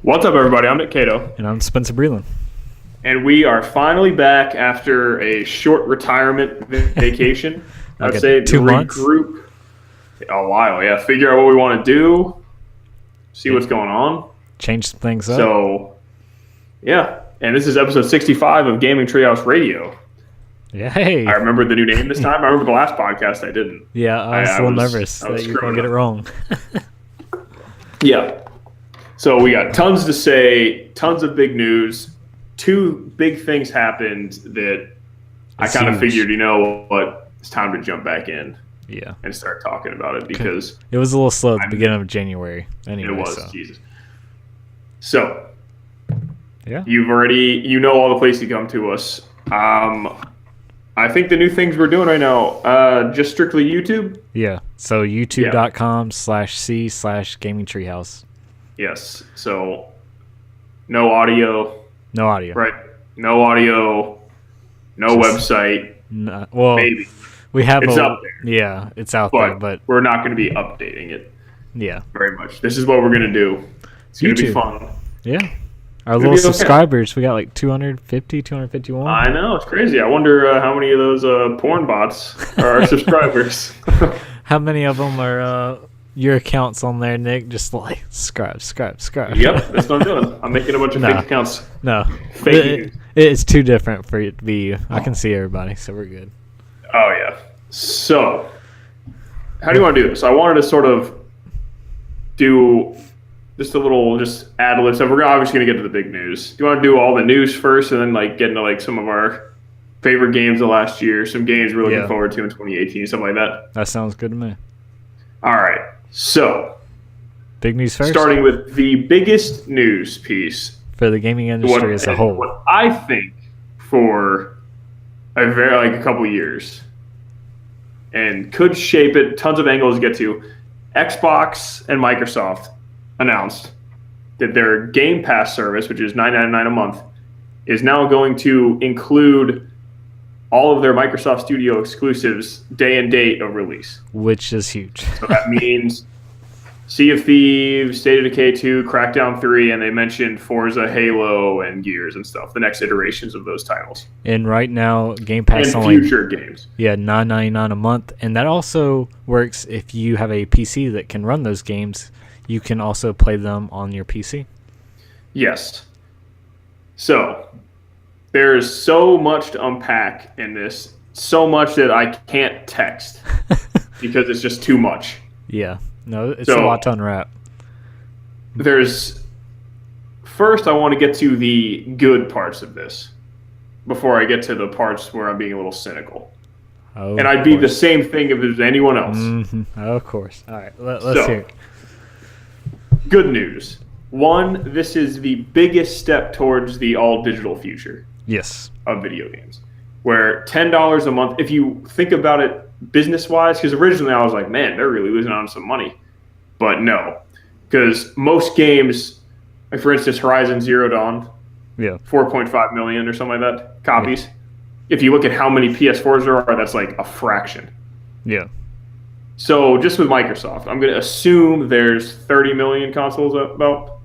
What's up, everybody? I'm Nick Cato. And I'm Spencer Breland. And we are finally back after a short retirement vacation. Like I'd say 2 months? Regroup. A while, yeah. Figure out what we want to do. See what's going on. Change some things up. So, yeah. And this is episode 65 of Gaming Treehouse Radio. Yeah, hey. I remember the new name this time. I remember the last podcast I didn't. Yeah, I was a little nervous that you were going to get it wrong. Yeah. So we got tons to say, tons of big news. 2 big things happened that I kind of figured, you know what, it's time to jump back in. Yeah. And start talking about it because it was a little slow at the beginning of January. Anyway, it was, so. Jesus. So, yeah. you know all the places you come to us. I think the new things we're doing right now, just strictly YouTube. Yeah. So youtube.com/c/Gaming Treehouse. Yes. So no audio. No audio. Right. No audio. No website. Well, maybe. We have it's out there. Yeah, it's out there, but we're not going to be updating it. Yeah. Very much. This is what we're going to do. It's going to be fun. Yeah. Our little subscribers, we got like 250, 251. I know, it's crazy. I wonder how many of those porn bots are our subscribers. How many of them are your accounts on there, Nick? Just like subscribe. Yep, that's what I'm doing. I'm making a bunch of fake accounts. No. Fake news. It's too different for it to be you. I can see everybody, so we're good. Oh, yeah. So, how do you want to do this? I wanted to sort of do just a little ad-lib stuff. We're obviously going to get to the big news. Do you want to do all the news first and then get into some of our favorite games of last year, some games we're looking forward to in 2018, something like that? That sounds good to me. All right. So, big news first? Starting with the biggest news piece. For the gaming industry as a whole. What I think for a couple years and could shape it, tons of angles to get to, Xbox and Microsoft announced that their Game Pass service, which is $9.99 a month, is now going to include all of their Microsoft Studio exclusives day and date of release. Which is huge. So that means Sea of Thieves, State of Decay 2, Crackdown 3, and they mentioned Forza, Halo, and Gears and stuff, the next iterations of those titles. And right now, Game Pass and only future games. Yeah, $9.99 a month. And that also works if you have a PC that can run those games. You can also play them on your PC. Yes. So, there's so much to unpack in this, so much that I can't text because it's just too much. Yeah. No, it's a lot to unwrap. First, I want to get to the good parts of this before I get to the parts where I'm being a little cynical. Oh, and I'd be the same thing if it was anyone else. Mm-hmm. Of course. All right, let's hear it. Good news. 1, this is the biggest step towards the all-digital future. Yes. Of video games. Where $10 a month, if you think about it business-wise, because originally I was like, man, they're really losing out on some money. But no. Because most games, like for instance, Horizon Zero Dawn, 4.5 million or something like that, copies. Yeah. If you look at how many PS4s there are, that's like a fraction. Yeah. So just with Microsoft, I'm going to assume there's 30 million consoles about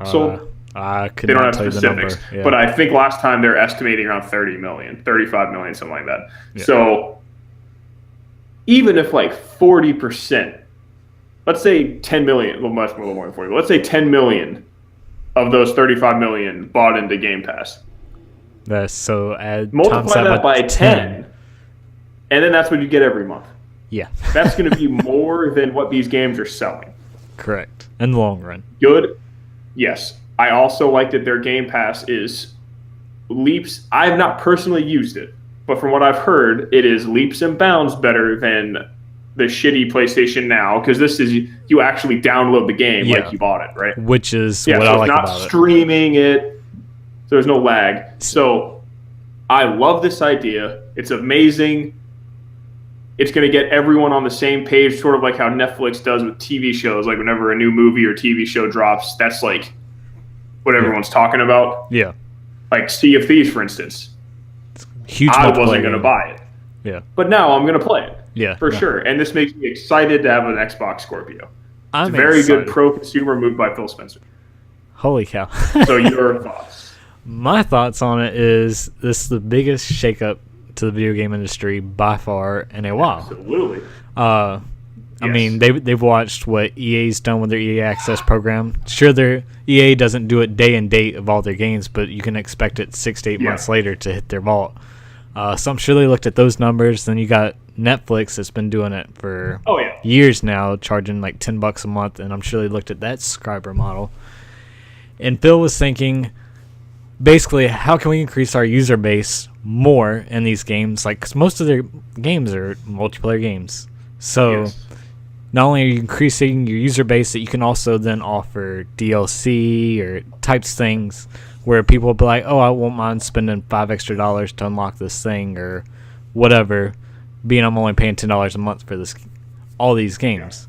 sold. I could they don't not have tell specifics, you the number. Yeah. But I think last time they're estimating around 30 million, 35 million, something like that. Yeah. So even if 40%, let's say 10 million, well, much more than 40, let's say 10 million of those 35 million bought into Game Pass. So multiply that by 10, and then that's what you get every month. Yeah. That's going to be more than what these games are selling. Correct. In the long run. Good. Yes. I also like that their Game Pass is leaps. I have not personally used it, but from what I've heard, it is leaps and bounds better than the shitty PlayStation Now, because this is you actually download the game like you bought it, right? Which is what I like about it. It's not streaming it. So there's no lag. So I love this idea. It's amazing. It's going to get everyone on the same page, sort of like how Netflix does with TV shows. Like whenever a new movie or TV show drops, that's like what everyone's talking about. Yeah. Like Sea of Thieves, for instance. Huge. I wasn't going to buy it. Yeah. But now I'm going to play it. Yeah. For sure. And this makes me excited to have an Xbox Scorpio. It's I'm a very excited. good pro-consumer move by Phil Spencer. Holy cow. So your thoughts? My thoughts on it is this is the biggest shakeup to the video game industry by far in a while. Absolutely. I mean, they've watched what EA's done with their EA Access program. Sure, their EA doesn't do it day and date of all their games, but you can expect it 6 to 8 months later to hit their vault. So I'm sure they looked at those numbers. Then you got Netflix that's been doing it for years now, charging like $10 a month, and I'm sure they looked at that subscriber model. And Phil was thinking, basically, how can we increase our user base more in these games? Like, 'cause most of their games are multiplayer games. So not only are you increasing your user base, that you can also then offer DLC or types things where people will be like, oh, I won't mind spending $5 extra to unlock this thing or whatever, being I'm only paying $10 a month for all these games.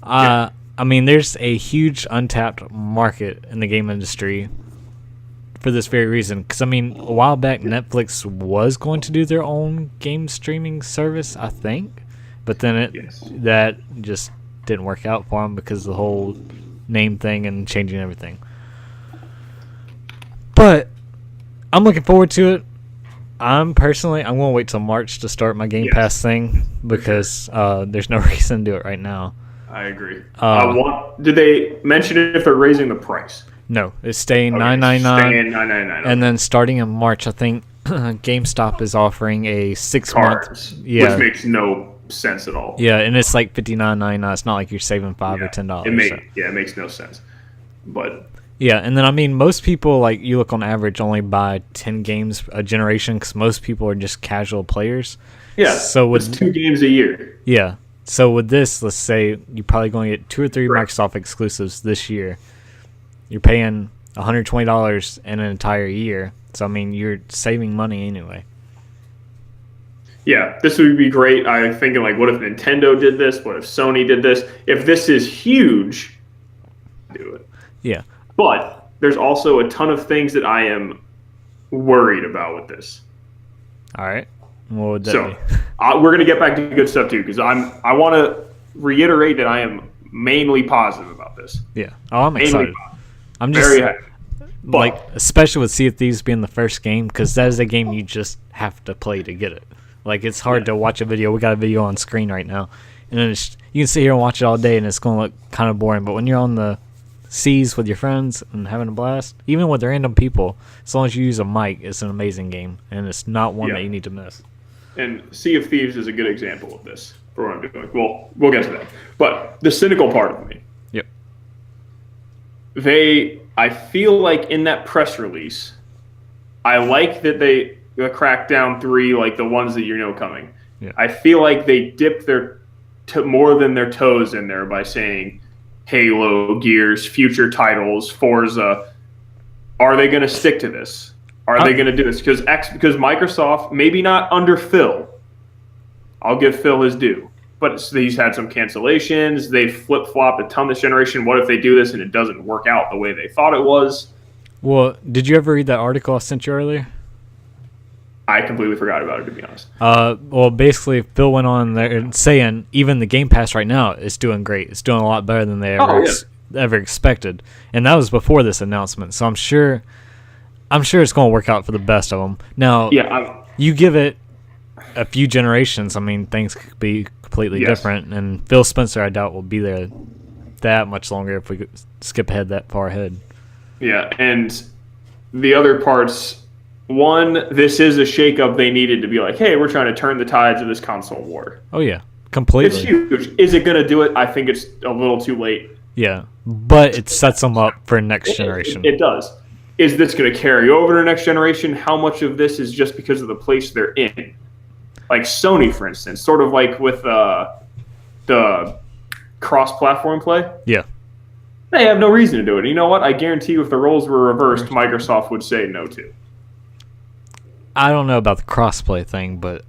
I mean, there's a huge untapped market in the game industry for this very reason. Because, I mean, a while back, Netflix was going to do their own game streaming service, I think. But then that just didn't work out for them because of the whole name thing and changing everything. But I'm looking forward to it. I'm going to wait till March to start my Game Pass thing because there's no reason to do it right now. I agree. Did they mention if they're raising the price? No, it's staying $9.99. Staying $9.99. And then starting in March, I think GameStop is offering a 6-month. Which makes no sense at all. Yeah, and it's like $59.99. It's not like you're saving $5 or $10. It makes no sense. But and then I mean, most people, like, you look on average, only buy 10 games a generation because most people are just casual players. Yeah, so it's 2 games a year. Yeah. So with this, let's say you're probably going to get 2 or 3 Microsoft exclusives this year. You're paying $120 in an entire year. So, I mean, you're saving money anyway. Yeah, this would be great. I'm thinking, like, what if Nintendo did this? What if Sony did this? If this is huge, do it. Yeah. But there's also a ton of things that I am worried about with this. All right. What would that be? We're going to get back to good stuff, too, because I want to reiterate that I am mainly positive about this. Yeah. Oh, I'm excited. I'm just very happy. Like, especially with Sea of Thieves being the first game, because that is a game you just have to play to get it. Like, it's hard to watch a video. We got a video on screen right now, and then you can sit here and watch it all day, and it's going to look kind of boring. But when you're on the seas with your friends and having a blast, even with random people, as long as you use a mic, it's an amazing game, and it's not one that you need to miss. And Sea of Thieves is a good example of this for what I'm doing. Well, we'll get to that. But the cynical part of me. Yep. I feel like in that press release, I like that they Crackdown 3, like the ones that you know coming. Yeah. I feel like they dipped their more than their toes in there by saying Halo, Gears, future titles, Forza. Are they going to stick to this? Are they going to do this? Because Microsoft, maybe not under Phil. I'll give Phil his due. But he's had some cancellations. They flip-flopped a ton this generation. What if they do this and it doesn't work out the way they thought it was? Well, did you ever read that article I sent you earlier? I completely forgot about it, to be honest. Well, basically, Phil went on there saying even the Game Pass right now is doing great. It's doing a lot better than they ever expected. And that was before this announcement. So I'm sure it's going to work out for the best of them. Now, you give it a few generations, I mean, things could be completely different. And Phil Spencer, I doubt, will be there that much longer if we could skip ahead that far ahead. Yeah, and the other parts... One, this is a shakeup they needed to be like, hey, we're trying to turn the tides of this console war. Oh, yeah. Completely. It's huge. Is it going to do it? I think it's a little too late. Yeah. But it sets them up for next generation. It does. Is this going to carry over to next generation? How much of this is just because of the place they're in? Like Sony, for instance, sort of like with the cross-platform play. Yeah. They have no reason to do it. You know what? I guarantee you if the roles were reversed, Microsoft would say no to. I don't know about the crossplay thing, but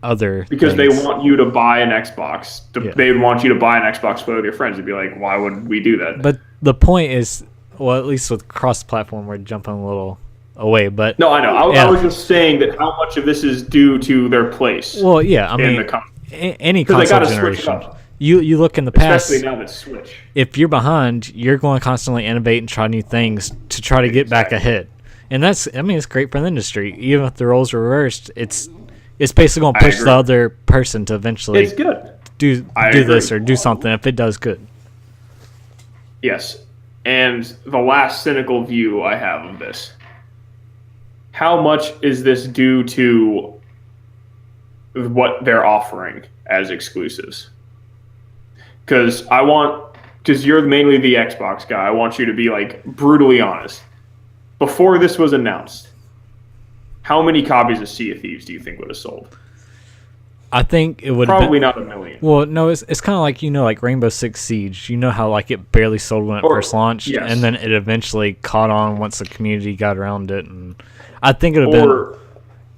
because they want you to buy an Xbox. They would want you to buy an Xbox play with your friends. They'd be like, why would we do that? But the point is, well, at least with cross-platform, we're jumping a little away. But no, I know. I was just saying that how much of this is due to their place. Well, yeah, I mean, any console generation. You look in the past. Especially now that Switch. If you're behind, you're going to constantly innovate and try new things to try to get back ahead. And it's great for the industry. Even if the roles are reversed, it's basically going to push the other person to eventually do this or do something if it does good. Yes. And the last cynical view I have of this. How much is this due to what they're offering as exclusives? Because you're mainly the Xbox guy, I want you to be like brutally honest. Before this was announced, how many copies of Sea of Thieves do you think would have sold? I think it would probably not 1 million. Well, no, it's kind of like, like Rainbow Six Siege. You know how like it barely sold when it first launched, and then it eventually caught on once the community got around it. And I think it would have been.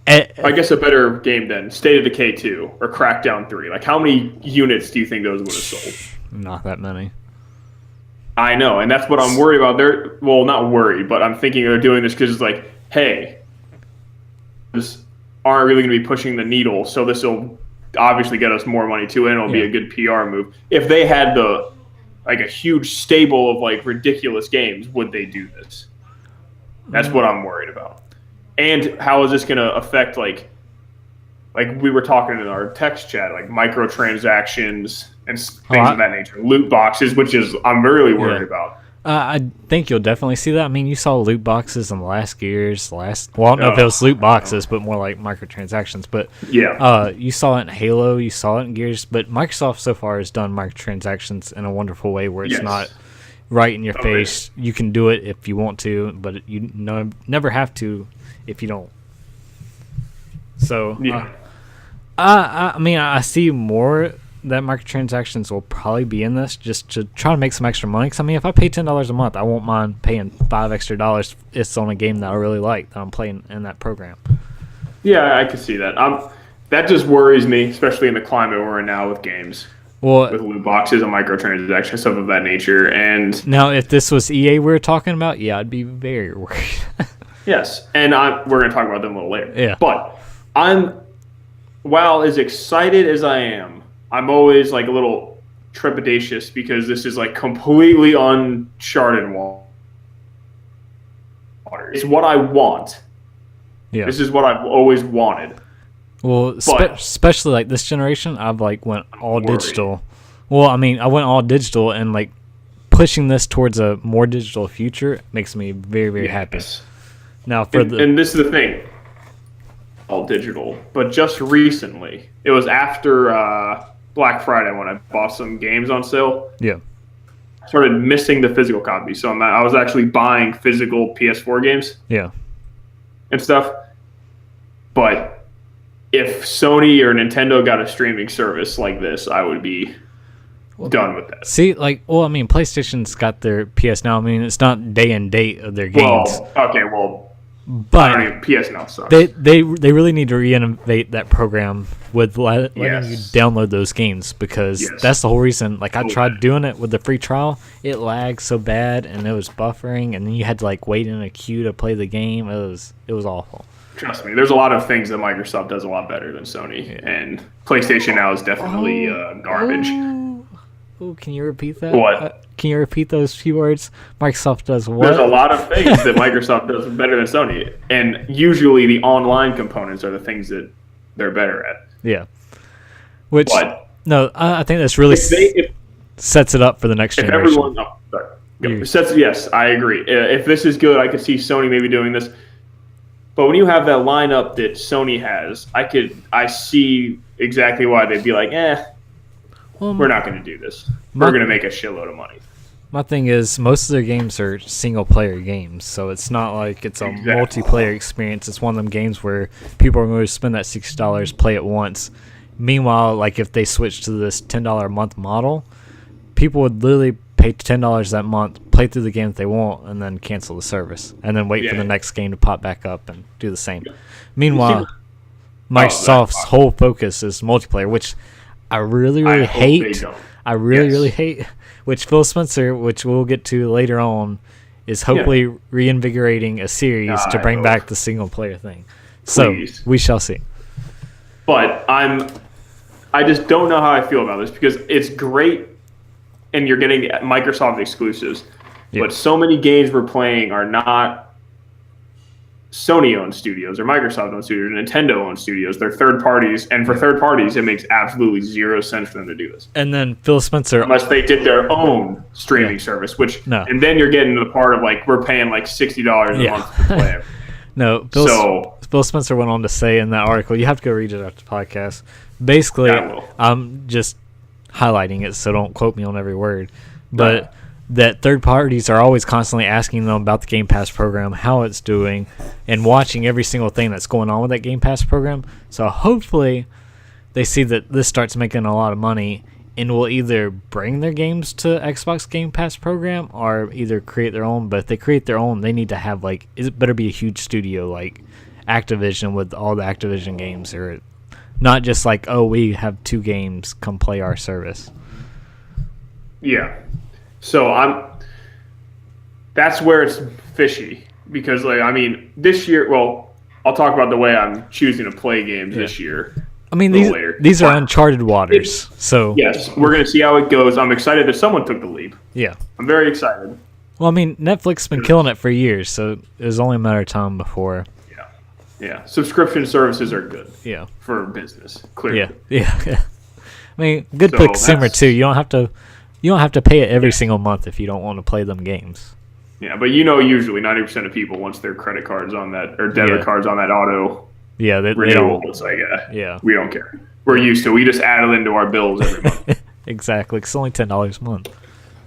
I guess a better game then, State of Decay 2 or Crackdown 3. Like, how many units do you think those would have sold? Not that many. I know, and that's what I'm worried about. Not worried, but I'm thinking they're doing this because it's like, hey, this aren't really going to be pushing the needle, so this will obviously get us more money too, and it'll be a good PR move. If they had a huge stable of like ridiculous games, would they do this? That's what I'm worried about. And how is this going to affect like we were talking in our text chat, like microtransactions and things of that nature, loot boxes, which is I'm really worried about. I think you'll definitely see that. I mean, you saw loot boxes in the last Gears, well, I don't know if it was loot boxes, but more like microtransactions. But you saw it in Halo, you saw it in Gears, but Microsoft so far has done microtransactions in a wonderful way where it's not right in your face. You can do it if you want to, but you never have to if you don't. So, I see more that microtransactions will probably be in this just to try to make some extra money. Because, if I pay $10 a month, I won't mind paying $5 extra. It's on a game that I really like that I'm playing in that program. Yeah, I can see that. That just worries me, especially in the climate we're in now with games. With loot boxes and microtransactions, stuff of that nature. And now, if this was EA we were talking about, I'd be very worried. Yes, and we're going to talk about them a little later. Yeah. But while as excited as I am, I'm always like a little trepidatious because this is like completely uncharted water. It's what I want. Yeah. This is what I've always wanted. Well, especially like this generation, I've like went all digital. Well, I went all digital, and like pushing this towards a more digital future makes me very, very happy. Now, and this is the thing, all digital. But just recently, it was after Black Friday when I bought some games on sale. Yeah, I started missing the physical copy, so I was actually buying physical PS4 games. Yeah, and stuff. But if Sony or Nintendo got a streaming service like this, I would be done with that. See, PlayStation's got their PS Now. It's not day and date of their games. But PS Now sucks. They really need to reinnovate that program with letting you download those games, because that's the whole reason. Like, I tried doing it with the free trial. It lagged so bad, and it was buffering, and then you had to like wait in a queue to play the game. It was awful. Trust me, there's a lot of things that Microsoft does a lot better than Sony, and PlayStation Now is definitely garbage. Oh, can you repeat that? What? Can you repeat those few words? Microsoft does what? There's a lot of things that Microsoft does better than Sony, and usually the online components are the things that they're better at. Yeah. I think this really sets it up for the next generation. Yes, I agree. If this is good, I could see Sony maybe doing this. But when you have that lineup that Sony has, I see exactly why they'd be like, we're not going to do this. We're going to make a shitload of money. My thing is, most of their games are single-player games, so it's not like it's a multiplayer experience. It's one of them games where people are going to spend that $60, play it once. Meanwhile, like if they switch to this $10 a month model, people would literally pay $10 that month, play through the game if they want, and then cancel the service, and then wait for the next game to pop back up and do the same. Meanwhile, Microsoft's whole focus is multiplayer, which I really hate. I really hate. Which Phil Spencer, which we'll get to later on, is hopefully reinvigorating a series to bring back the single player thing. So we shall see. But I just don't know how I feel about this because it's great, and you're getting Microsoft exclusives, but so many games we're playing are not Sony-owned studios or Microsoft-owned studios or Nintendo-owned studios. They're third parties, and for third parties, it makes absolutely zero sense for them to do this. And then Phil Spencer, unless they did their own streaming service, and then you're getting to the part of like we're paying like $60 a month to play it. No, Phil Spencer went on to say in that article, you have to go read it after the podcast. Basically, I'm just highlighting it, so don't quote me on every word, but that third parties are always constantly asking them about the Game Pass program, how it's doing, and watching every single thing that's going on with that Game Pass program. So hopefully they see that this starts making a lot of money and will either bring their games to Xbox Game Pass program or either create their own. But if they create their own, they need to have it better be a huge studio like Activision with all the Activision games, or not just like, oh, we have 2 games, come play our service. Yeah. So that's where it's fishy because this year, I'll talk about the way I'm choosing to play games this year. I mean, these are uncharted waters. So yes, we're going to see how it goes. I'm excited that someone took the leap. Yeah. I'm very excited. Well, I mean, Netflix has been killing it for years, so it was only a matter of time before. Yeah. Subscription services are good. Yeah. For business, clearly. Yeah. I mean, good for consumer too. You don't have to pay it every single month if you don't want to play them games. Yeah, but usually 90% of people, once their credit card's on that or debit card's on that auto renewal, it's like, we don't care. We're used to it. We just add it into our bills every month. Exactly. It's only $10 a month.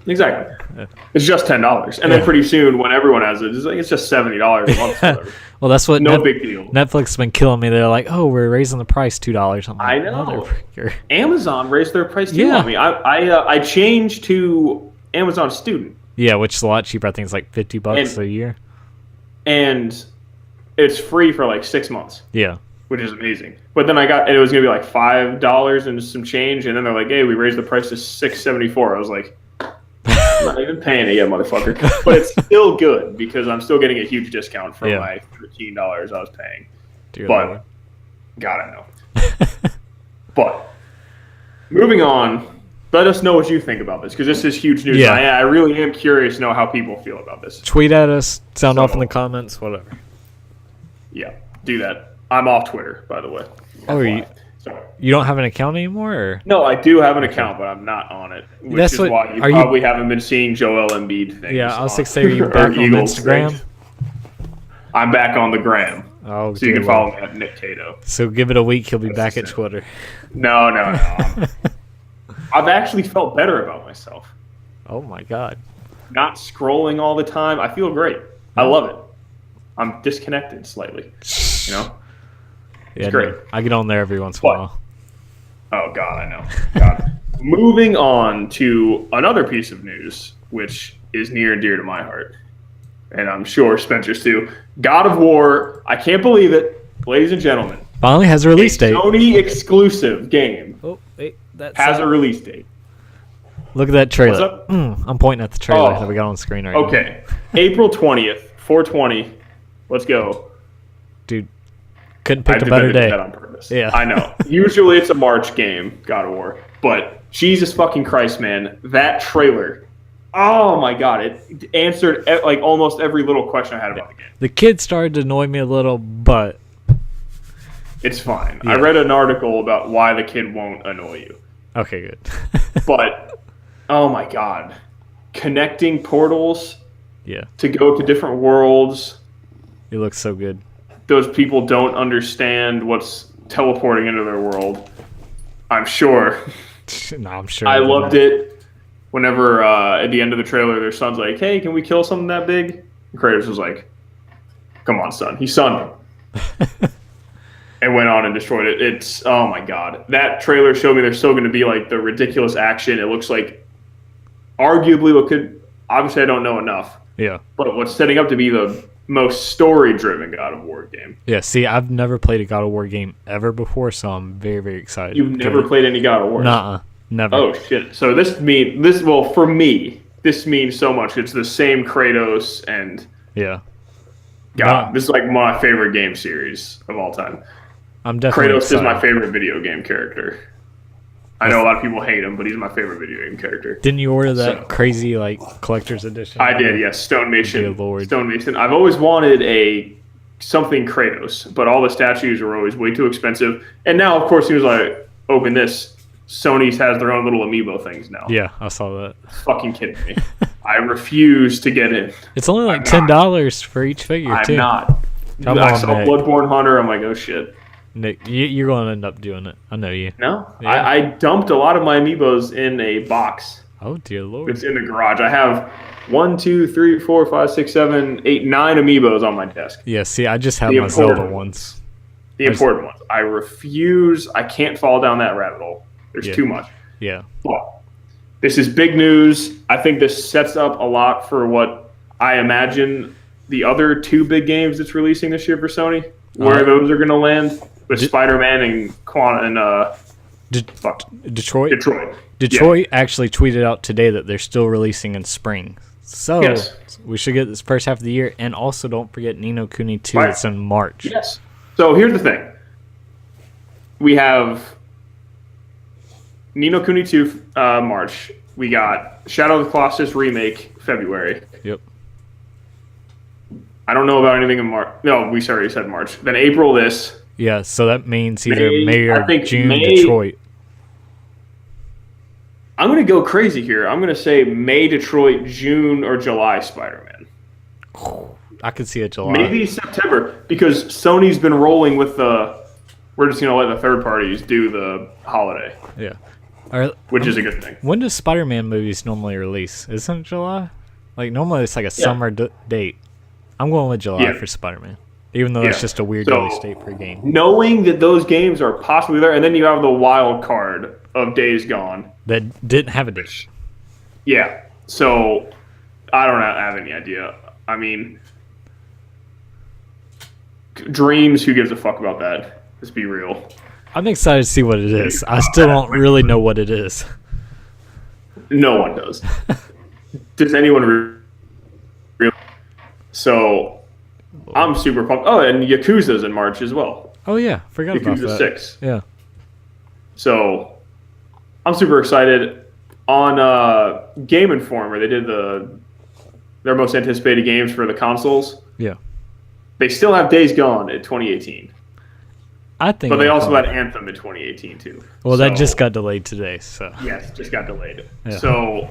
Exactly. It's just $10. And then pretty soon, when everyone has it, it's just $70 a month. Well, that's what big deal. Netflix has been killing me. They're like, oh, we're raising the price $2. I'm like, I know. Amazon raised their price too on me. I changed to Amazon Student. Yeah, which is a lot cheaper. I think it's like $50 a year. And it's free for like 6 months. Yeah. Which is amazing. But then it was going to be like $5 and some change. And then they're like, hey, we raised the price to $6.74. I was like, I'm not even paying it yet, motherfucker. But it's still good because I'm still getting a huge discount for my $13 I was paying. But, God, I know. But, moving on, let us know what you think about this because this is huge news. Yeah. I really am curious to know how people feel about this. Tweet at us, sound off in the comments, whatever. Yeah, do that. I'm off Twitter, by the way. Oh, you don't have an account anymore? Or? No, I do have an account, but I'm not on it. Which is why you probably haven't been seeing Joel Embiid things. Yeah, I was like, are you back on Instagram? Things. I'm back on the gram. Oh, so you can follow me at Nick Cato. So give it a week, he'll be back at Twitter. No. I've actually felt better about myself. Oh my God. Not scrolling all the time. I feel great. I love it. I'm disconnected slightly. It's great. I get on there every once in a while. Oh, God, I know. God. Moving on to another piece of news, which is near and dear to my heart, and I'm sure Spencer's too. God of War, I can't believe it, ladies and gentlemen. Finally has a release date. Sony exclusive game has a release date. Look at that trailer. What's up? I'm pointing at the trailer that we got on screen right now. Okay. April 20th, 420. Let's go. Dude. Couldn't pick a better day. That on purpose. Yeah. I know. Usually it's a March game, God of War. But Jesus fucking Christ, man. That trailer. Oh my God. It answered like almost every little question I had about the game. The kid started to annoy me a little, but it's fine. Yeah. I read an article about why the kid won't annoy you. Okay, good. But oh my God. Connecting portals to go to different worlds. It looks so good. Those people don't understand what's teleporting into their world. I'm sure. No, I'm sure. I loved it. Whenever at the end of the trailer, their son's like, "Hey, can we kill something that big?" And Kratos was like, "Come on, son." He sunned him. And went on and destroyed it. It's oh my God. That trailer showed me there's still going to be like the ridiculous action. It looks like arguably what could. Obviously, I don't know enough. Yeah. But what's setting up to be the most story-driven God of War game. Yeah, see, I've never played a God of War game ever before, so I'm very, very excited. You've never played any God of War? Nuh-uh, never. Oh, shit. So for me, this means so much. It's the same Kratos and... Yeah. God, this is like one of my favorite game series of all time. I'm definitely Kratos excited. is my favorite video game character. I know a lot of people hate him, but he's my favorite video game character. Didn't you order that crazy collector's edition? I did, yes. Stonemason. Dear Lord. Stonemason. I've always wanted something Kratos, but all the statues were always way too expensive. And now, of course, as soon as I open this, Sony's has their own little amiibo things now. Yeah, I saw that. Fucking kidding me. I refuse to get in. It's only like $10 for each figure, too. I'm not. I saw Bloodborne Hunter. I'm like, oh, shit. Nick, you're going to end up doing it. I know you. No. Yeah. I dumped a lot of my amiibos in a box. Oh, dear Lord. It's in the garage. I have 1, 2, 3, 4, 5, 6, 7, 8, 9 amiibos on my desk. Yeah, see, I just have my Zelda ones. The important ones. I refuse. I can't fall down that rabbit hole. There's too much. Yeah. Well, this is big news. I think this sets up a lot for what I imagine the other 2 big games that's releasing this year for Sony, where those are going to land with Spider-Man and Detroit. Detroit. Detroit actually tweeted out today that they're still releasing in spring. So we should get this first half of the year. And also don't forget Ni no Kuni 2. It's in March. Yes. So here's the thing. We have Ni no Kuni 2 March. We got Shadow of the Colossus remake February. Yep. I don't know about anything in March. No, we already said March. Then April this. Yeah, so that means either May or June May, Detroit. I'm going to go crazy here. I'm going to say May Detroit, June or July Spider-Man. I could see a July. Maybe September, because Sony's been rolling with we're just going to let the third parties do the holiday. Yeah. Which is a good thing. When do Spider-Man movies normally release? Isn't it July? Like, normally it's like a summer date. I'm going with July for Spider-Man. Even though it's just a weird release date per game. Knowing that those games are possibly there, and then you have the wild card of Days Gone. That didn't have a date. Yeah. So, I don't have any idea. I mean, Dreams, who gives a fuck about that? Let's be real. I'm excited to see what it is. I still don't really know what it is. No one does. Does anyone really? So... I'm super pumped. Oh, and Yakuza's in March as well. Oh, yeah. Forgot about that. Yakuza 6. Yeah. So, I'm super excited. On Game Informer, they did their most anticipated games for the consoles. Yeah. They still have Days Gone in 2018. I think. But they also had Anthem in 2018, too. Well, that just got delayed today, so. Yes, just got delayed. Yeah. So,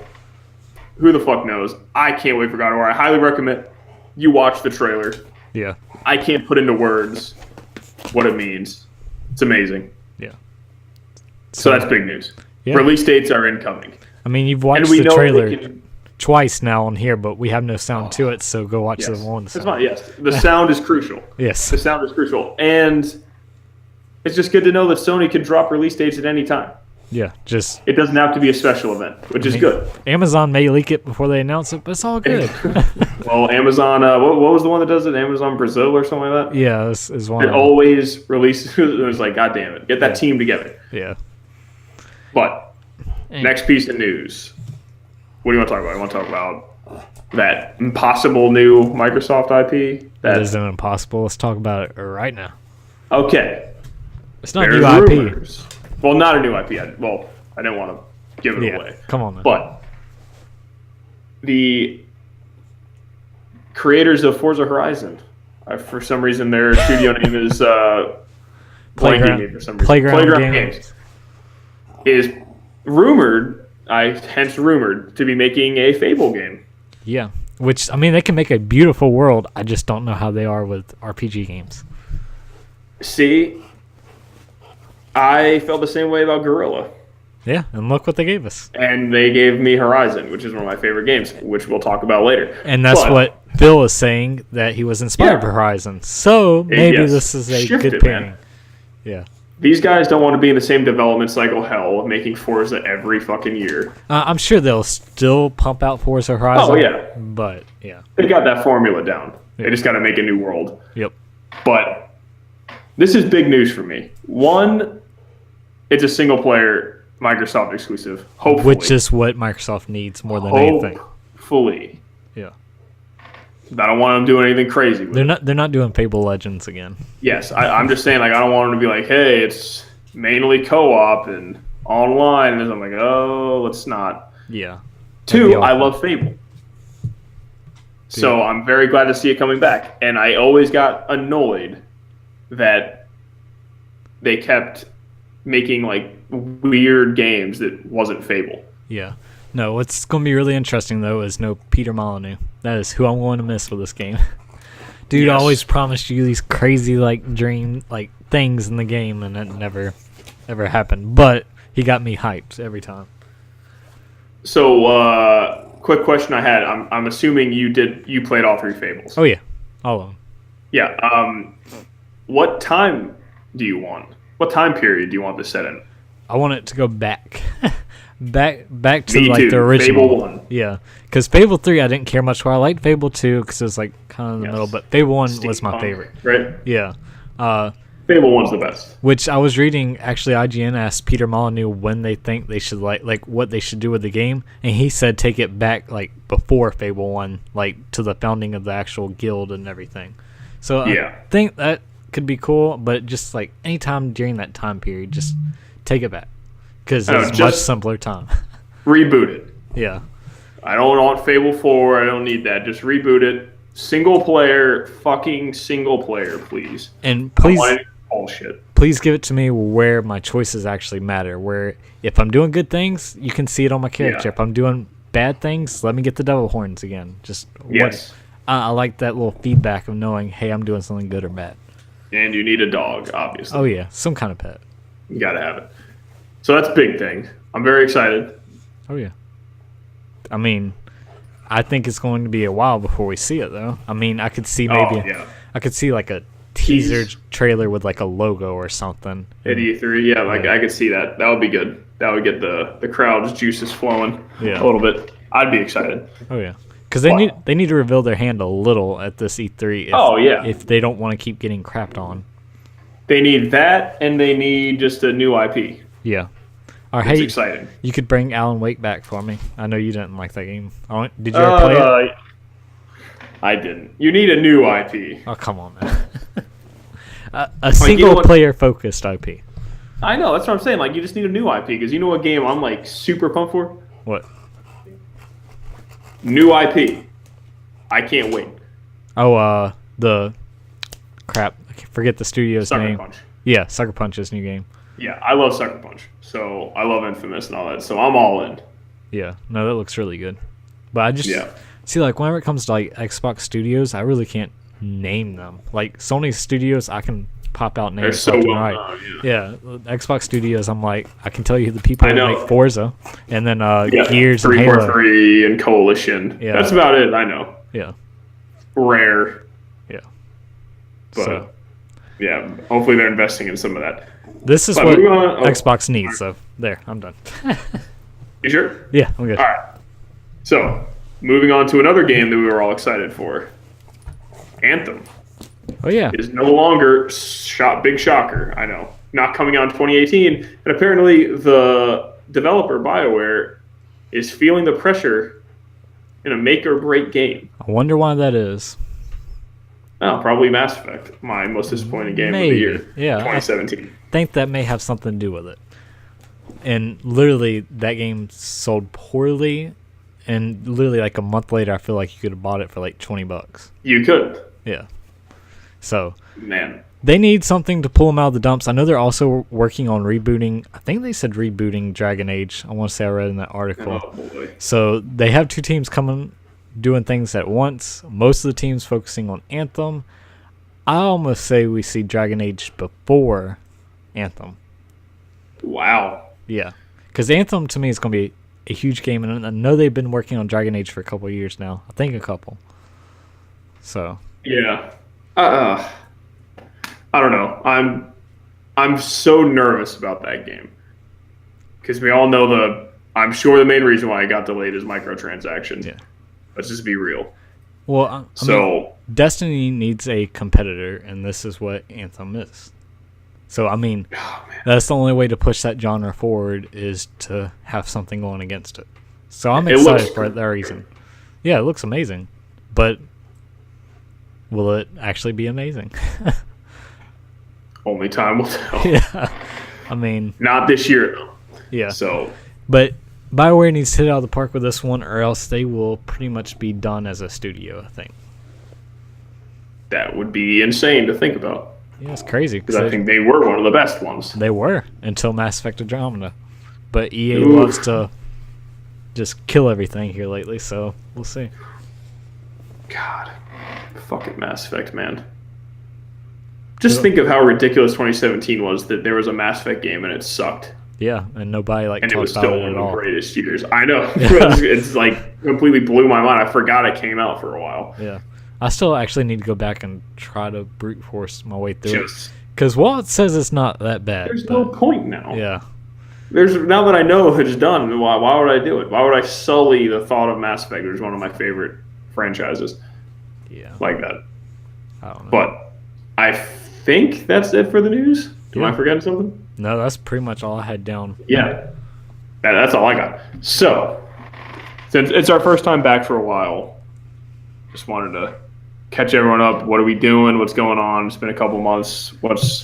who the fuck knows? I can't wait for God of War. I highly recommend you watch the trailer. Yeah. I can't put into words what it means. It's amazing. Yeah. So that's big news. Yeah. Release dates are incoming. I mean, you've watched the trailer twice now on here, but we have no sound to it, so go watch the one. That's fine, yes. The sound is crucial. Yes. The sound is crucial. And it's just good to know that Sony can drop release dates at any time. Yeah, it doesn't have to be a special event, which is good. Amazon may leak it before they announce it, but it's all good. Well, Amazon, what was the one that does it? Amazon Brazil or something like that? Yeah, it's one. It always releases. It was like, God damn it, get that team together. Yeah. But next piece of news. What do you want to talk about? I want to talk about that impossible new Microsoft IP. That isn't impossible. Let's talk about it right now. Okay. It's not new IP. Rumors. Well, not a new IP. I didn't want to give it away. Come on, man. But the creators of Forza Horizon, for some reason, their studio name is Playground Games, is rumored, hence rumored, to be making a Fable game. Yeah, which, I mean, they can make a beautiful world. I just don't know how they are with RPG games. See, I felt the same way about Guerrilla. Yeah, and look what they gave us. And they gave me Horizon, which is one of my favorite games, which we'll talk about later. And that's what Phil is saying, that he was inspired by Horizon. So maybe this is a good pairing. Man. Yeah. These guys don't want to be in the same development cycle hell, making Forza every fucking year. I'm sure they'll still pump out Forza Horizon. Oh, yeah. But, yeah. They got that formula down. They just got to make a new world. Yep. But this is big news for me. One, it's a single-player Microsoft exclusive, hopefully. Which is what Microsoft needs more than anything. Hopefully. Yeah. I don't want them doing anything crazy. They're not doing Fable Legends again. Yes, I'm just saying, like, I don't want them to be like, hey, it's mainly co-op and online, and I'm like, oh, let's not. Yeah. 2, I love Fable. So I'm very glad to see it coming back. And I always got annoyed that they kept making like weird games that wasn't Fable. Yeah. No, what's going to be really interesting, though, is no Peter Molyneux. That is who I'm going to miss for this game. Dude always promised you these crazy, like, dream, like, things in the game, and it never, ever happened. But he got me hyped every time. So, quick question I had. I'm assuming you played all 3 Fables. Oh, yeah. All of them. Yeah. What time do you want? What time period do you want this set in? I want it to go back. back to Me like too. the original. Fable 1. Yeah. Because Fable 3 I didn't care much for. I liked Fable 2 because it was like kind of in the middle, but Fable 1 was my favorite. Right? Yeah. Fable 1's the best. Which I was reading, actually IGN asked Peter Molyneux when they think they should like what they should do with the game, and he said take it back like before Fable 1, like to the founding of the actual guild and everything. So I think that could be cool, but just like anytime during that time period, just take it back because it's a much simpler time. Reboot it. Yeah. I don't want Fable 4. I don't need that. Just reboot it. Single player, please. And please, bullshit. Please give it to me where my choices actually matter. Where if I'm doing good things, you can see it on my character. If I'm doing bad things, let me get the devil horns again. Just I like that little feedback of knowing, hey, I'm doing something good or bad. And you need a dog, obviously. Oh yeah, some kind of pet. You gotta have it. So that's a big thing. I'm very excited. Oh yeah. I mean, I think it's going to be a while before we see it, though. I mean, I could see I could see like a teaser trailer with like a logo or something. At E3, I could see that. That would be good. That would get the crowd's juices flowing a little bit. I'd be excited. Oh yeah, because they need to reveal their hand a little at this E3. If they don't want to keep getting crapped on. They need that, and they need just a new IP. Yeah. It's exciting. You could bring Alan Wake back for me. I know you didn't like that game. Did you ever play it? I didn't. You need a new IP. Oh, come on, man. a single-player focused IP. I know. That's what I'm saying. Like, you just need a new IP. Because you know what game I'm, like, super pumped for? What? New IP. I can't wait. Oh, the... Crap. I forget the studio's name. Sucker Punch. Yeah, Sucker Punch's new game. Yeah, I love Sucker Punch. So, I love Infamous and all that. So, I'm all in. Yeah. No, that looks really good. But I just... Yeah. See, like, whenever it comes to, like, Xbox studios, I really can't name them. Like, Sony studios, I can pop out names. They're so well known, yeah. Xbox studios, I'm like, I can tell you the people who make Forza. And then Gears and Halo. 343 and Coalition. Yeah. That's about it, I know. Yeah. Rare. Yeah. But, yeah, hopefully they're investing in some of that. This is what Xbox needs, so there, I'm done. You sure? Yeah, I'm good. All right. So, moving on to another game that we were all excited for. Anthem. Oh, yeah. Is no longer, big shocker, I know, not coming out in 2018. And apparently the developer, BioWare, is feeling the pressure in a make-or-break game. I wonder why that is. Oh, probably Mass Effect, my most disappointing game of the year, 2017. I think that may have something to do with it. And literally, that game sold poorly, and literally like a month later, I feel like you could have bought it for like $20. You could. Yeah. So, man, they need something to pull them out of the dumps. I know they're also working on rebooting. I think they said rebooting Dragon Age. I want to say I read in that article. Oh, boy. So, they have 2 teams coming, doing things at once. Most of the teams focusing on Anthem. I almost say we see Dragon Age before Anthem. Wow. Yeah. Because Anthem, to me, is going to be a huge game. And I know they've been working on Dragon Age for a couple of years now. I think a couple. So. Yeah. I don't know. I'm so nervous about that game. Because we all know I'm sure the main reason why it got delayed is microtransactions. Yeah. Let's just be real. Well, I mean, Destiny needs a competitor, and this is what Anthem is. So, I mean, that's the only way to push that genre forward is to have something going against it. So I'm excited for that reason. Yeah, it looks amazing. But will it actually be amazing? Only time will tell. Yeah. I mean... Not this year, though. Yeah. So, but BioWare needs to hit it out of the park with this one, or else they will pretty much be done as a studio, I think. That would be insane to think about. Yeah, it's crazy. Because I think they were one of the best ones. They were, until Mass Effect Andromeda. But EA loves to just kill everything here lately, so we'll see. God. Fucking Mass Effect, man. Just think of how ridiculous 2017 was that there was a Mass Effect game and it sucked. Yeah, and nobody and it was talked still about it one at of the all. greatest years. I know. It's like completely blew my mind. I forgot it came out for a while. Yeah. I still actually need to go back and try to brute force my way through it. Just Because Walt says it's not that bad. there's no point now. Yeah. Now that I know it's done, why would I do it? Why would I sully the thought of Mass Effect, which is one of my favorite franchises? Yeah. Like that. I don't know. But I think that's it for the news. Am I forgetting something? No, that's pretty much all I had down. Yeah. That's all I got. So, since it's our first time back for a while, just wanted to catch everyone up. What are we doing? What's going on? It's been a couple months. What's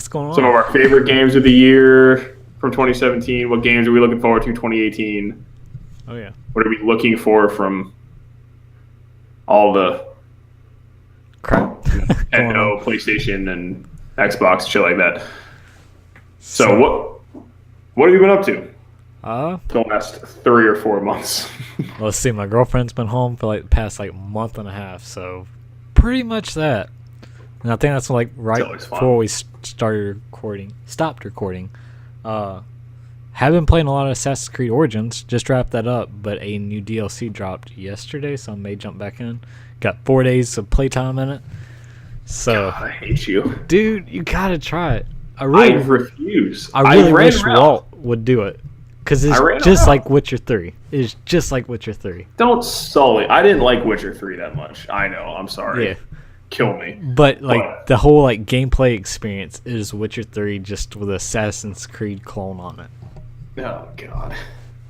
going on? some of our favorite games of the year from 2017? What games are we looking forward to 2018? Oh, yeah. What are we looking for from all the crap? Nintendo, PlayStation, and Xbox, shit like that. So what have you been up to? The last 3 or 4 months. Let's see. My girlfriend's been home for the past month and a half, so pretty much that. And I think that's right before we stopped recording. Have been playing a lot of Assassin's Creed Origins. Just wrapped that up, but a new DLC dropped yesterday, so I may jump back in. Got 4 days of playtime in it. So God, I hate you, dude. You gotta try it. I refuse. I really wish Walt would do it. Because it's just like Witcher 3. It's just like Witcher 3. Don't sully. I didn't like Witcher 3 that much. I know. I'm sorry. Yeah. Kill me. But the whole gameplay experience is Witcher 3 just with Assassin's Creed clone on it. Oh, God.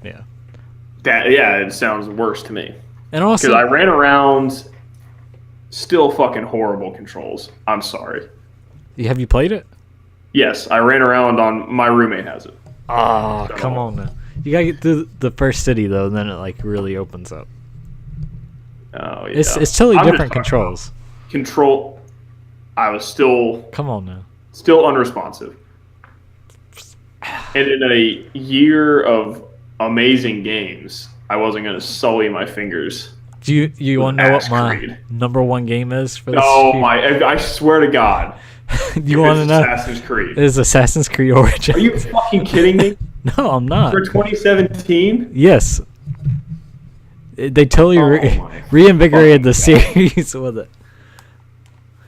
Yeah. It sounds worse to me. And also, because I ran around, still fucking horrible controls. I'm sorry. Have you played it? Yes, I ran around on. My roommate has it. Oh, come on now. You gotta get through the first city though, and then it really opens up. Oh yeah. It's totally different controls. Control. I was still. Come on now. Still unresponsive. And in a year of amazing games, I wasn't gonna sully my fingers. Do you want to know what my number one game is for this? Oh my! I swear to God. You want to know? Assassin's Creed. It is Assassin's Creed Origins. Are you fucking kidding me? No, I'm not. For 2017? Yes. They totally reinvigorated the series with it.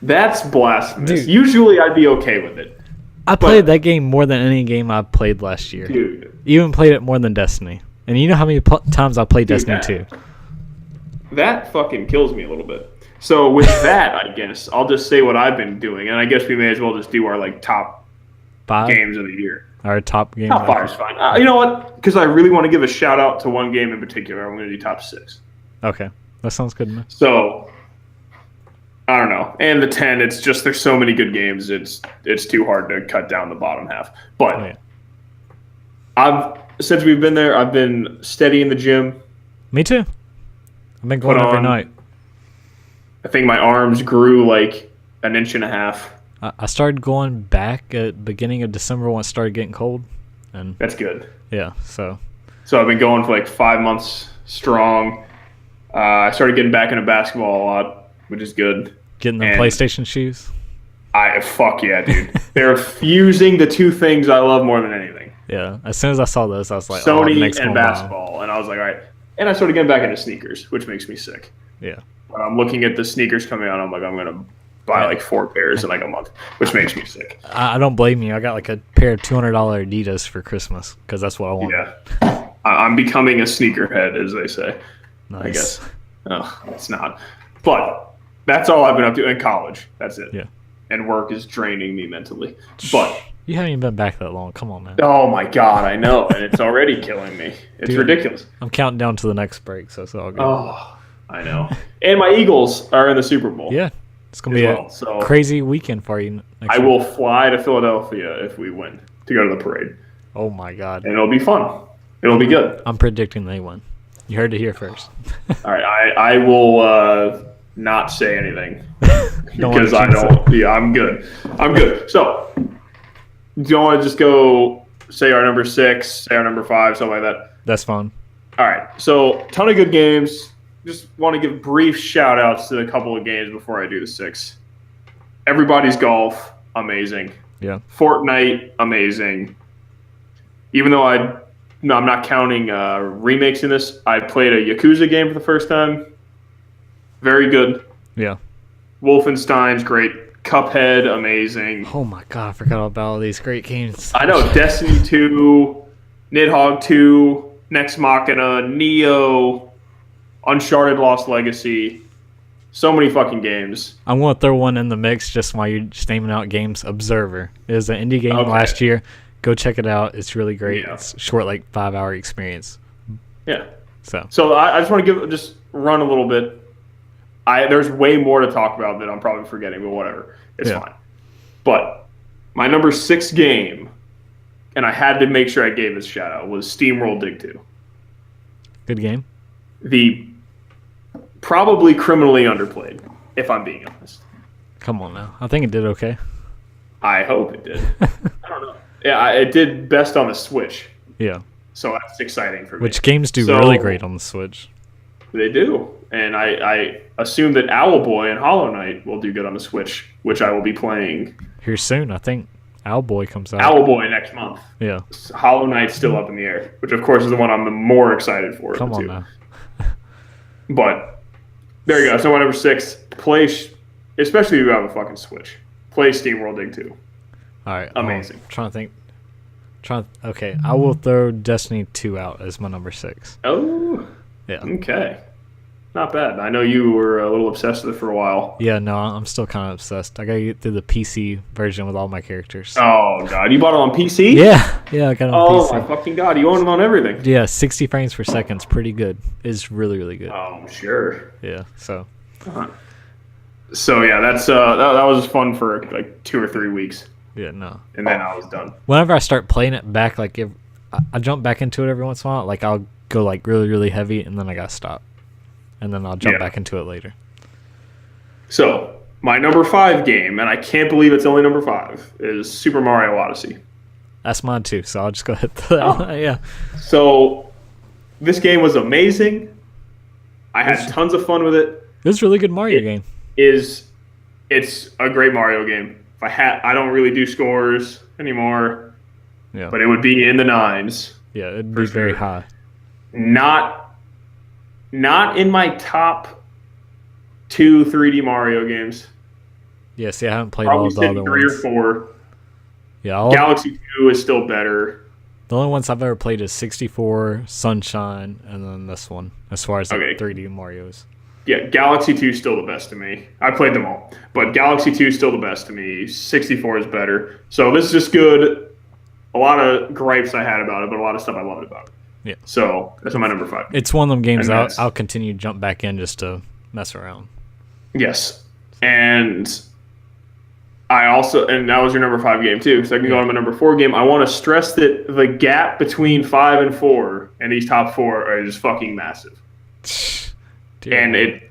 That's blasphemous. Dude. Usually I'd be okay with it. I played that game more than any game I played last year. Dude. Even played it more than Destiny. And you know how many times I played Destiny 2? That fucking kills me a little bit. So with that, I guess I'll just say what I've been doing, and I guess we may as well just do our top 5 games of the year. Our top game. Top 5 is fine. You know what? Because I really want to give a shout out to one game in particular. I'm going to do top 6. Okay, that sounds good enough. So I don't know. And the 10, it's just there's so many good games. It's too hard to cut down the bottom half. But since we've been there, I've been steady in the gym. Me too. I've been going every night. I think my arms grew an inch and a half. I started going back at the beginning of December when it started getting cold. And that's good. Yeah, so I've been going for 5 months strong. I started getting back into basketball a lot, which is good. Getting the PlayStation shoes? Fuck yeah, dude. They're fusing the two things I love more than anything. Yeah, as soon as I saw those, I was like, Sony and basketball. And I was like, all right. And I started getting back into sneakers, which makes me sick. Yeah. When I'm looking at the sneakers coming out, I'm like, I'm going to buy 4 pairs in a month, which makes me sick. I don't blame you. I got a pair of $200 Adidas for Christmas because that's what I want. Yeah. I'm becoming a sneakerhead, as they say. Nice. I guess. Oh, it's not. But that's all I've been up to in college. That's it. Yeah. And work is draining me mentally. But you haven't even been back that long. Come on, man. Oh my God, I know, and it's already killing me. It's ridiculous. I'm counting down to the next break, so it's all good. Oh, I know. And my Eagles are in the Super Bowl. Yeah, it's gonna be a crazy weekend for you. I will fly to Philadelphia if we win to go to the parade. Oh my god. And it'll be fun. It'll be good. I'm predicting they win. You heard it here first. All right, I will not say anything because I jinx don't. Yeah, I'm good. I'm good. So, do you want to just go say our number 6, say our number 5, something like that? That's fun. All right. So, ton of good games. Just want to give brief shout outs to a couple of games before I do the 6. Everybody's Golf, amazing. Yeah. Fortnite, amazing. Even though I'm not counting remakes in this, I played a Yakuza game for the first time. Very good. Yeah. Wolfenstein's great. Cuphead, amazing. Oh my god, I forgot about all these great games. I know. Destiny 2, Nidhogg 2, Nex Machina, Neo, Uncharted Lost Legacy. So many fucking games. I'm going to throw one in the mix just while you're just naming out games. Observer. It was an indie game last year. Go check it out. It's really great. Yeah. It's short, like 5-hour experience. Yeah. So I just want to just run a little bit. There's way more to talk about that I'm probably forgetting, but whatever. It's fine. But my number 6 game, and I had to make sure I gave this shout out, was SteamWorld Dig 2. Good game. The probably criminally underplayed, if I'm being honest. Come on now. I think it did okay. I hope it did. I don't know. Yeah, it did best on the Switch. Yeah. So that's exciting for me. Which games do really great on the Switch. They do. And I assume that Owlboy and Hollow Knight will do good on the Switch, which I will be playing. Here soon. I think Owlboy comes out. Owlboy next month. Yeah. Hollow Knight's still up in the air, which of course is the one I'm the more excited for. Come on now. But there you go. So my number 6, play, especially if you have a fucking Switch, play SteamWorld Dig 2. All right. Amazing. Trying to think. Okay, I will throw Destiny 2 out as my number 6. Oh. Yeah. Okay. Not bad. I know you were a little obsessed with it for a while. Yeah, no, I'm still kind of obsessed. I gotta get through the PC version with all my characters. Oh, God. You bought it on PC? Yeah, I got it on PC. Oh, my fucking God. You own it on everything. Yeah, 60 frames per second is pretty good. It's really, really good. Oh, I'm sure. Yeah, so. Uh-huh. So, yeah, that's that was fun for like 2 or 3 weeks. Yeah, no. And then I was done. Whenever I start playing it back, like if I jump back into it every once in a while, like I'll go like really, really heavy, and then I gotta stop. And then I'll jump back into it later. So, my number 5 game, and I can't believe it's only number 5, is Super Mario Odyssey. That's mine too, so I'll just go hit that. Yeah. So, this game was amazing. I had tons of fun with it. It was a really good Mario game. It's a great Mario game. I don't really do scores anymore. Yeah. But it would be in the 9s. Yeah, it'd be very high. Not in my top 2 3D Mario games. Yeah, see, I haven't played all of the other 3 ones. 3 or 4. Yeah, Galaxy 2 is still better. The only ones I've ever played is 64, Sunshine, and then this one, as far as like 3D Marios. Yeah, Galaxy 2 is still the best to me. I played them all. But Galaxy 2 is still the best to me. 64 is better. So this is just good. A lot of gripes I had about it, but a lot of stuff I loved about it. Yeah. So that's my number 5. It's one of them games I'll continue to jump back in just to mess around. Yes. And that was your number 5 game too. So I can go on my number 4 game. I want to stress that the gap between 5 and 4 and these top 4 is fucking massive. And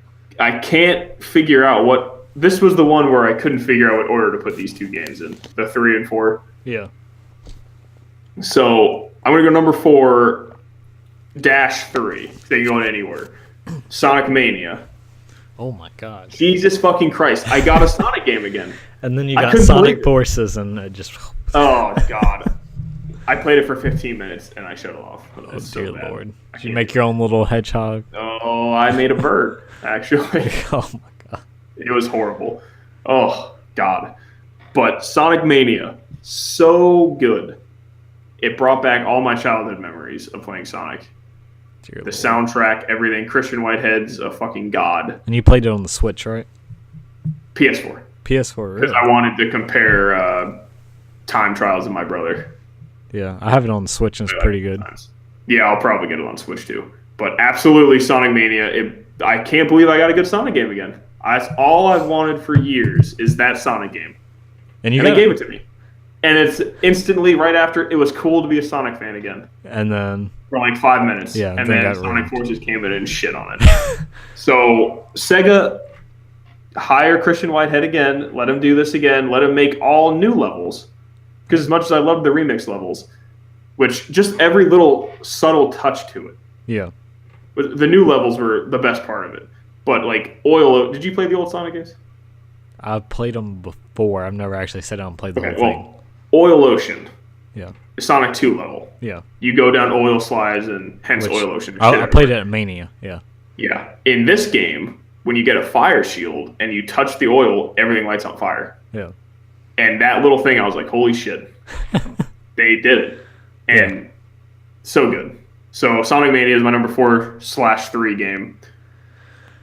I can't figure out this was the one where I couldn't figure out what order to put these 2 games in, the 3 and 4. Yeah. So I'm going to go number 4-3. They can go anywhere. Sonic Mania. Oh my God. Jesus fucking Christ. I got a Sonic game again. And then you got Sonic Forces and it just... Oh, God. I played it for 15 minutes and I shut it off. It was dear Lord. Did you make your own little hedgehog? Oh, I made a bird, actually. Oh my God. It was horrible. Oh, God. But Sonic Mania, so good. It brought back all my childhood memories of playing Sonic. Dear the Lord. Soundtrack, everything. Christian Whitehead's a fucking god. And you played it on the Switch, right? PS4. PS4, really? Because I wanted to compare Time Trials with my brother. Yeah, I have it on the Switch and it's pretty good. Yeah, I'll probably get it on Switch too. But absolutely, Sonic Mania. I can't believe I got a good Sonic game again. That's all I've wanted for years is that Sonic game. And they gave it to me. And it's instantly right after, it was cool to be a Sonic fan again. And then... For like 5 minutes. Yeah, and then Sonic Forces came in and shit on it. So Sega, hire Christian Whitehead again. Let him do this again. Let him make all new levels. Because as much as I loved the remix levels, which just every little subtle touch to it. Yeah. The new levels were the best part of it. But like Oil... Did you play the old Sonic games? I've played them before. I've never actually sat down and played the whole thing. Oil Ocean. Yeah. Sonic 2 level. Yeah. You go down oil slides and hence Oil Ocean. I played it at Mania. Yeah. Yeah. In this game, when you get a fire shield and you touch the oil, everything lights on fire. Yeah. And that little thing, I was like, holy shit. They did it. And so good. So Sonic Mania is my number 4/3 game.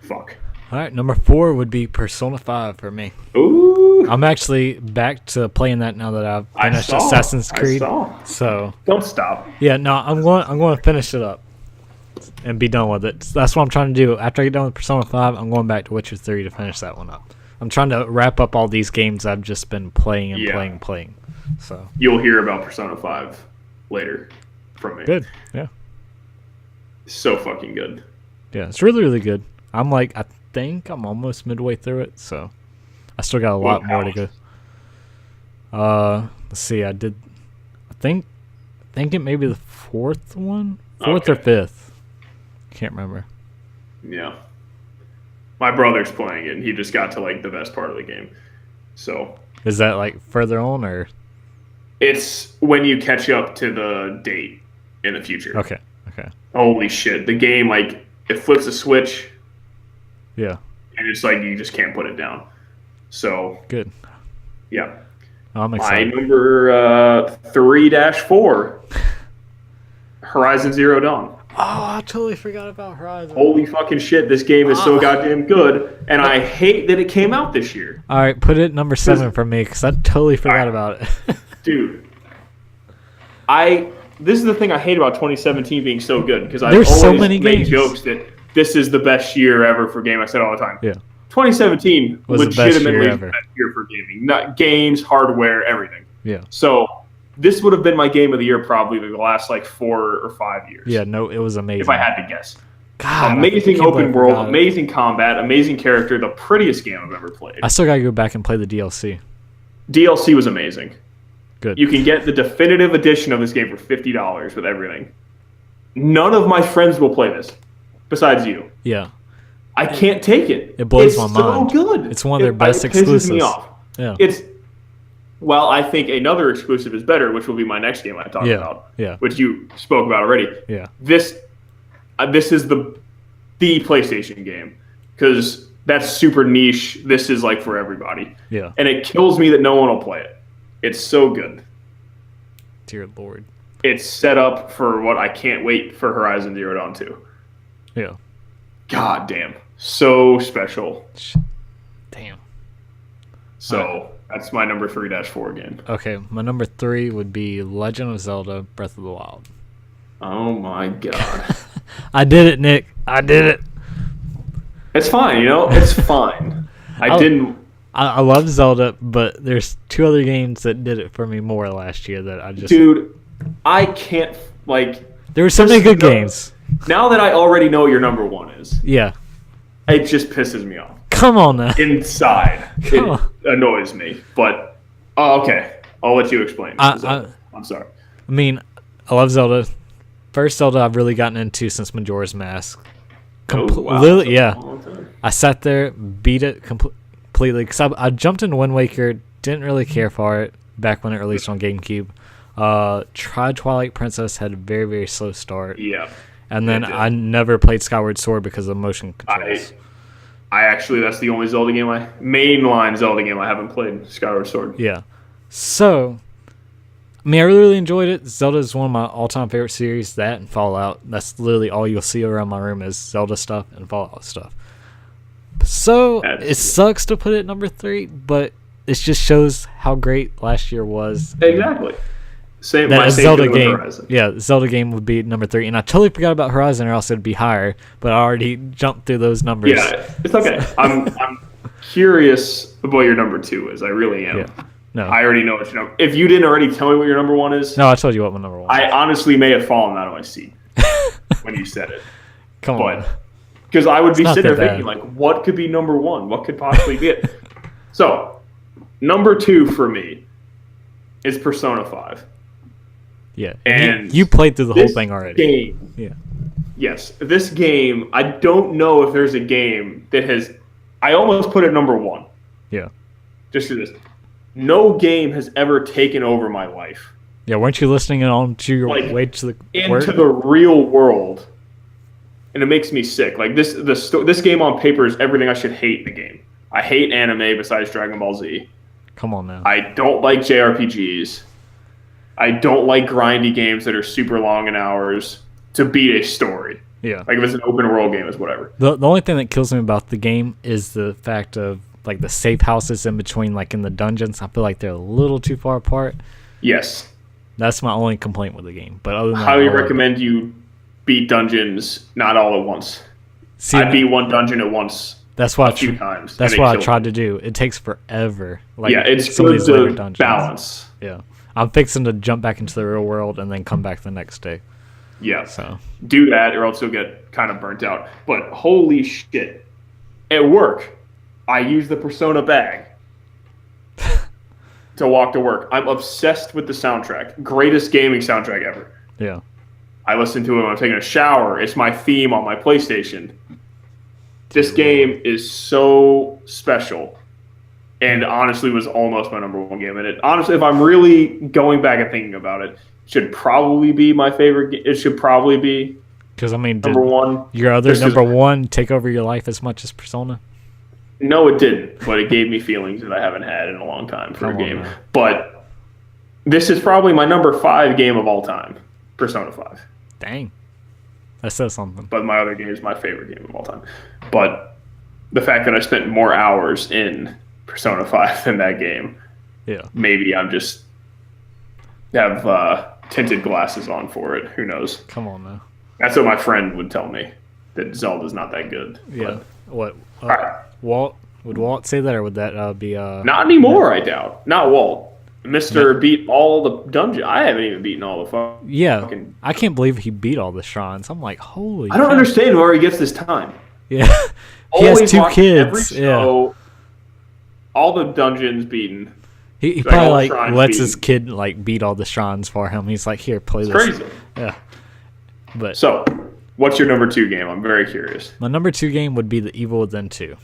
Fuck. All right, number 4 would be Persona 5 for me. Ooh. I'm actually back to playing that now that I've finished Assassin's Creed. So don't stop. Yeah, no, I'm going to finish it up and be done with it. That's what I'm trying to do. After I get done with Persona 5, I'm going back to Witcher 3 to finish that one up. I'm trying to wrap up all these games I've just been playing and playing. So you'll hear about Persona 5 later from me. Good. Yeah. So fucking good. Yeah, it's really, really good. I think I'm almost midway through it, so I still got a lot more to go. Let's see. I think it may be the 4th one, 4th or 5th. Can't remember. Yeah, my brother's playing it, and he just got to like the best part of the game. So is that like further on, or it's when you catch up to the date in the future? Okay. Holy shit! The game it flips a switch. Yeah. And it's like you just can't put it down. So good. Yeah. I'm excited. My number 3-4, Horizon Zero Dawn. Oh, I totally forgot about Horizon. Holy fucking shit! This game is so goddamn good, and I hate that it came out this year. All right, put it at number 7 for me because I totally forgot about it. Dude, this is the thing I hate about 2017 being so good because I always so many games. Jokes that this is the best year ever for gaming. I said all the time. Yeah. 2017 was legitimately the best year for gaming. Not games, hardware, everything. Yeah. So this would have been my game of the year probably the last 4 or 5 years. Yeah, no, it was amazing. If I had to guess. God, amazing open world, amazing combat, amazing character, the prettiest game I've ever played. I still got to go back and play the DLC. DLC was amazing. Good. You can get the definitive edition of this game for $50 with everything. None of my friends will play this besides you. Yeah. I can't take it. It blows my mind. It's so good. It's one of their best exclusives. It pisses me off. Yeah. I think another exclusive is better, which will be my next game I talk about. Yeah. Which you spoke about already. Yeah. This is the PlayStation game because that's super niche. This is for everybody. Yeah. And it kills me that no one will play it. It's so good. Dear Lord. It's set up for what I can't wait for Horizon Zero Dawn 2. Yeah. God damn. So special. Damn. So that's my number 3-4 game. Okay, my number 3 would be Legend of Zelda Breath of the Wild. Oh my god. I did it, Nick. I did it. It's fine, It's fine. I love Zelda, but there's 2 other games that did it for me more last year that I just... Dude, I can't, There were so many good games. Now that I already know your number 1 is. Yeah. It just pisses me off. Come on now. Inside. It annoys me. But, okay. I'll let you explain. I'm sorry. I mean, I love Zelda. First Zelda I've really gotten into since Majora's Mask. Completely, yeah. I sat there, beat it completely. Because I jumped into Wind Waker, didn't really care for it back when it released on GameCube. Tried Twilight Princess, had a very, very slow start. Yeah. And then I never played Skyward Sword because of motion controls. I actually, that's the only mainline Zelda game I haven't played, Skyward Sword. Yeah. So, I mean, I really, really enjoyed it. Zelda is one of my all-time favorite series. That and Fallout. That's literally all you'll see around my room is Zelda stuff and Fallout stuff. So, it sucks to put it at number 3, but it just shows how great last year was. Exactly. Same Zelda game. Horizon. Yeah, Zelda game would be number 3, and I totally forgot about Horizon, or else it'd be higher. But I already jumped through those numbers. Yeah, it's okay. I'm curious what your number 2 is. I really am. No. I already know what your number. If you didn't already tell me what your number 1 is. No, I told you what my number 1 I is. honestly may have fallen out of my seat when you said it. Come on. Because I would be sitting there thinking, like, what could be number 1? What could possibly be it? So, number 2 for me is Persona 5. Yeah. And you played through the whole thing already. Game, yeah. Yes. This game, I don't know if there's a game that has... I almost put it number 1. Yeah. Just do this. No game has ever taken over my life. Yeah, weren't you listening on to your way to the into the real world? And it makes me sick. Like this game on paper is everything I should hate in the game. I hate anime besides Dragon Ball Z. Come on now. I don't like JRPGs. I don't like grindy games that are super long in hours to beat a story. Yeah. Like if it's an open world game, it's whatever. The only thing that kills me about the game is the fact of like the safe houses in between, like in the dungeons. I feel like they're a little too far apart. Yes. That's my only complaint with the game. But other than that, highly recommend you beat dungeons not all at once. I beat one dungeon at once. That's what a few times. That's what I tried to do. It takes forever. Like, yeah, it's good to balance. Yeah, I'm fixing to jump back into the real world and then come back the next day. Yeah, so do that or else you'll get kind of burnt out. But holy shit, at work, I use the Persona bag to walk to work. I'm obsessed with the soundtrack. Greatest gaming soundtrack ever. Yeah. I listen to it when I'm taking a shower. It's my theme on my PlayStation. This game is so special, and honestly was almost my number 1 game. And it honestly, if I'm really going back and thinking about it, should probably be my favorite. It should probably be because I mean, number 1. Your other number 1 take over your life as much as Persona? No, it didn't. But it gave me feelings that I haven't had in a long time for a game. Man. But this is probably my number 5 game of all time. Persona 5. Dang. That says something. But my other game is my favorite game of all time. But the fact that I spent more hours in Persona 5 than that game, maybe I'm just have tinted glasses on for it. Who knows? Come on now. That's what my friend would tell me, that Zelda's not that good. Yeah. But, what? Walt? Would Walt say that, or would that be... Not anymore, I doubt. Not Walt. Mr. beat all the dungeons. I haven't even beaten all the fucking... Yeah, I can't believe he beat all the shrines. I'm like, holy... I don't understand where he gets this time. Yeah. He has 2 kids. Every show, all the dungeons beaten. He probably lets his kid beat all the shrines for him. He's like, here, play this. Crazy. Yeah. But so, what's your number 2 game? I'm very curious. My number 2 game would be The Evil Within 2.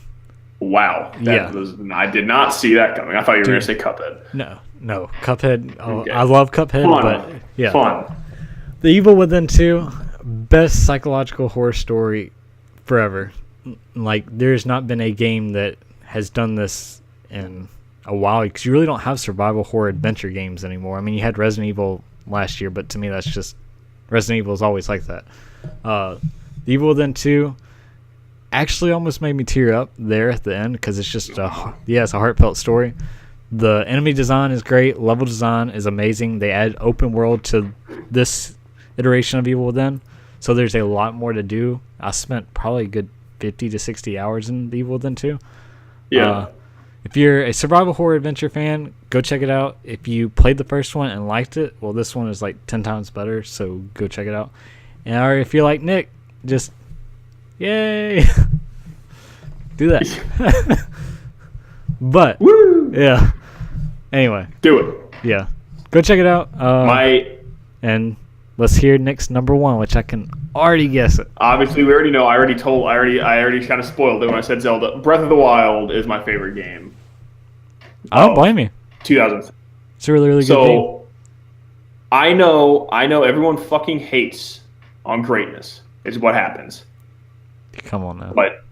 Wow. I did not see that coming. I thought you were going to say Cuphead. No. Cuphead. Oh, okay. I love Cuphead, but yeah. Fun. The Evil Within 2, best psychological horror story forever. Like, there's not been a game that has done this in a while, because you really don't have survival horror adventure games anymore. I mean, you had Resident Evil last year, but to me, that's just... Resident Evil is always like that. The Evil Within 2 actually almost made me tear up there at the end, because it's just it's a heartfelt story. The enemy design is great. Level design is amazing. They add open world to this iteration of Evil Within, so there's a lot more to do. I spent probably a good 50 to 60 hours in the Evil Within 2. Yeah. If you're a survival horror adventure fan, go check it out. If you played the first one and liked it, well, this one is 10 times better, so go check it out. Or if you're like Nick, just yay, do that. But woo! Yeah. Anyway, do it. Yeah, go check it out. And let's hear Nick's number 1, which I can already guess it. Obviously, we already know. I already kind of spoiled it when I said Zelda. Breath of the Wild is my favorite game. I don't blame you. 2000. It's a really, really good game. So, I know everyone fucking hates on greatness. Is what happens. Come on now. But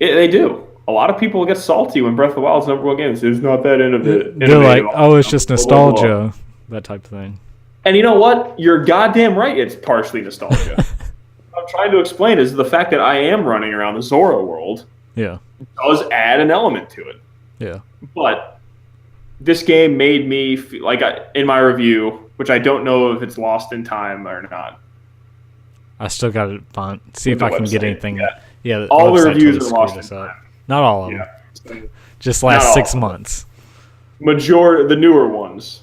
they do. A lot of people get salty when Breath of the Wild's number 1 game. It's not that innovative. They're like, oh, it's just nostalgia. That type of thing. And you know what? You're goddamn right. It's partially nostalgia. What I'm trying to explain is the fact that I am running around the Zora world. Yeah. Does add an element to it. Yeah. But this game made me feel like, in my review, which I don't know if it's lost in time or not. I still got to see if I can get anything. Yeah. All the reviews are lost in time. Not all of them. Just last 6 months. the newer ones.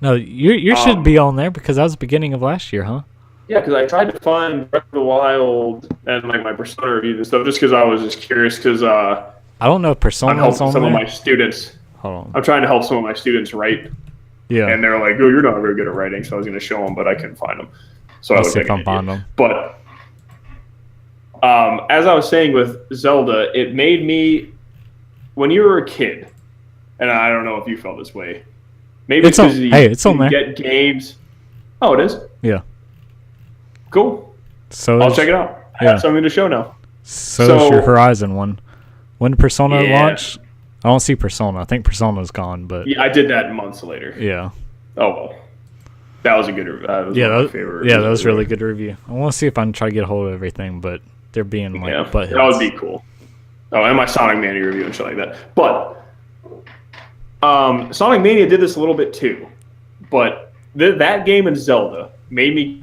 No, you should be on there because that was the beginning of last year, huh? Yeah, because I tried to find Breath of the Wild and like my Persona reviews and stuff, just because I was just curious. Because I don't know if Persona's on some there. of my students. Hold on. I'm trying to help some of my students write. Yeah. And they're like, "Oh, you're not very good at writing," so I was going to show them, but I couldn't find them. So I was see if I find them. But as I was saying with Zelda, it made me, when you were a kid, and I don't know if you felt this way. Maybe it's on. It's on there. Get games. Oh, it is? Yeah. Cool. So I'll check it out. I have something to show now. So is your Horizon one. When did Persona launch? I don't see Persona. I think Persona's gone, but yeah, I did that months later. Yeah. Oh well. That was a good review. That was really good review. I want to see if I can try to get a hold of everything, but they're being like buttheads. That would be cool. Oh, and my Sonic Mania review and shit like that. But Sonic Mania did this a little bit too. But that game and Zelda made me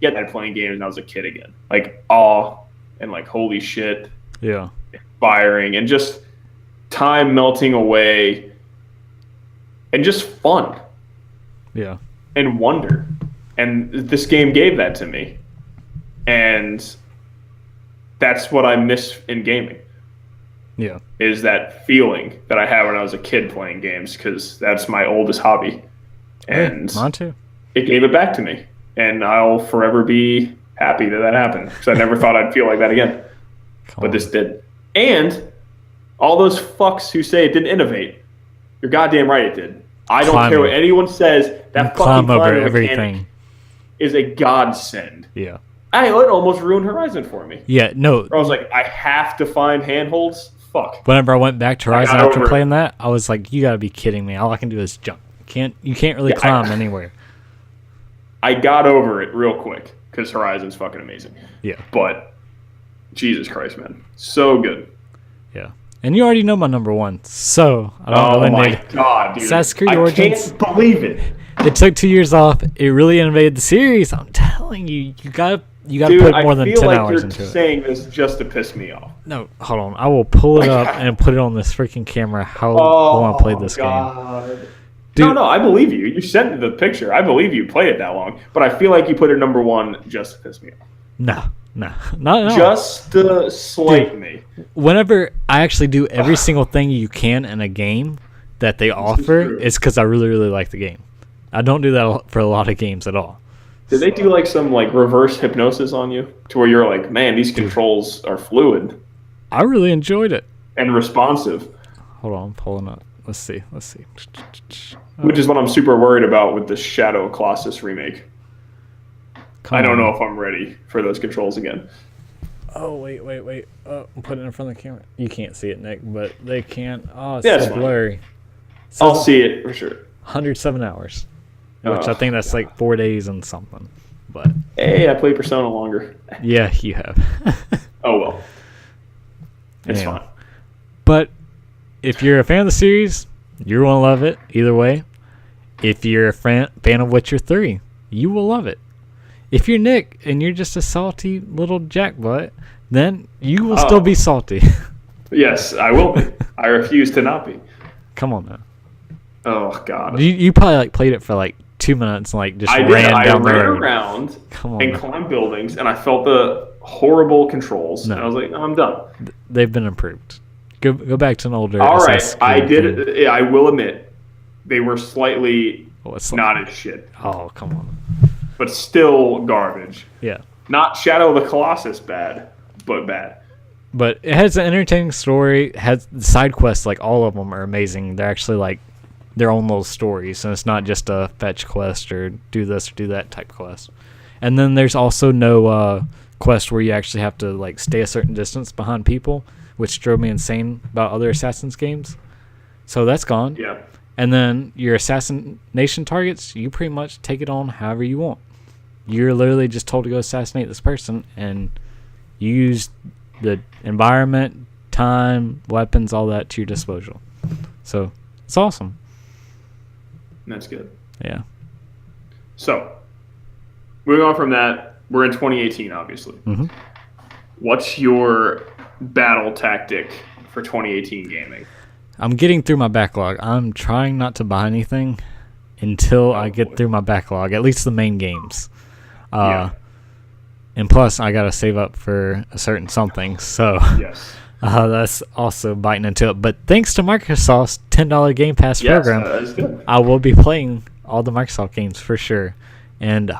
get that playing games when I was a kid again. Like awe and like holy shit. Yeah. Inspiring and just time melting away and just fun. Yeah. And wonder. And this game gave that to me. And that's what I miss in gaming. Yeah. Is that feeling that I had when I was a kid playing games, because that's my oldest hobby. And mine too. It gave it back to me. And I'll forever be happy that happened, because I never thought I'd feel like that again. But this did. And all those fucks who say it didn't innovate, you're goddamn right it did. I don't care what anyone says. That fucking climbing everything is a godsend. Yeah. It almost ruined Horizon for me. Yeah, no. I was like, I have to find handholds. Fuck. Whenever I went back to Horizon after playing that, I was like, you gotta be kidding me. All I can do is jump. You can't really climb anywhere. I got over it real quick because Horizon's fucking amazing. Yeah. But Jesus Christ, man. So good. Yeah. And you already know my number one, so I don't really need it. Oh my god, dude. Assassin's Creed Origins. I can't believe it. It took 2 years off. It really innovated the series. I'm telling you, you gotta put more than 10 hours into it. You're saying this just to piss me off. No, hold on. I will pull it up and put it on this freaking camera how long I played this game. Dude, no, I believe you. You sent me the picture. I believe you played it that long. But I feel like you put it number one just to piss me off. No, not at all. Just to slight me. Whenever I actually do every single thing you can in a game that they offer, it's because I really, really like the game. I don't do that for a lot of games at all. Did they do like some like reverse hypnosis on you to where you're like, man, these controls are fluid? I really enjoyed it. And responsive. Hold on, I'm pulling up. Let's see. Which is what I'm super worried about with the Shadow Colossus remake. I don't know if I'm ready for those controls again. Oh, wait. Oh, I'm putting it in front of the camera. You can't see it, Nick, but they can. Oh, it's so blurry. So I'll see it for sure. 107 hours. Which I think that's like 4 days and something. But hey, I played Persona longer. Yeah, you have. Oh, well. It's fine. But if you're a fan of the series, you're going to love it either way. If you're a fan of Witcher 3, you will love it. If you're Nick and you're just a salty little jackbutt, then you will still be salty. Yes, I will be. I refuse to not be. Come on now. Oh, God. You probably like played it for like 2 minutes and like just ran down the road. I ran around and climbed buildings, and I felt the horrible controls. No. And I was like, no, I'm done. They've been improved. Go back to an older. All right, I did. Yeah, I will admit they were slightly not as shit. Oh, come on. But still garbage. Yeah. Not Shadow of the Colossus bad, but bad. But it has an entertaining story. Has side quests, like all of them are amazing. They're actually like their own little stories, and it's not just a fetch quest or do this or do that type quest. And then there's also no quest where you actually have to like stay a certain distance behind people, which drove me insane about other Assassin's games. So that's gone. Yeah. And then your assassination targets, you pretty much take it on however you want. You're literally just told to go assassinate this person, and you use the environment, time, weapons, all that to your disposal. So it's awesome. That's good. Yeah. So, moving on from that, we're in 2018, obviously. Mm-hmm. What's your battle tactic for 2018 gaming? I'm getting through my backlog. I'm trying not to buy anything until I get through my backlog, at least the main games. And plus, I gotta save up for a certain something, so that's also biting into it. But thanks to Microsoft's $10 Game Pass program, I will be playing all the Microsoft games for sure. And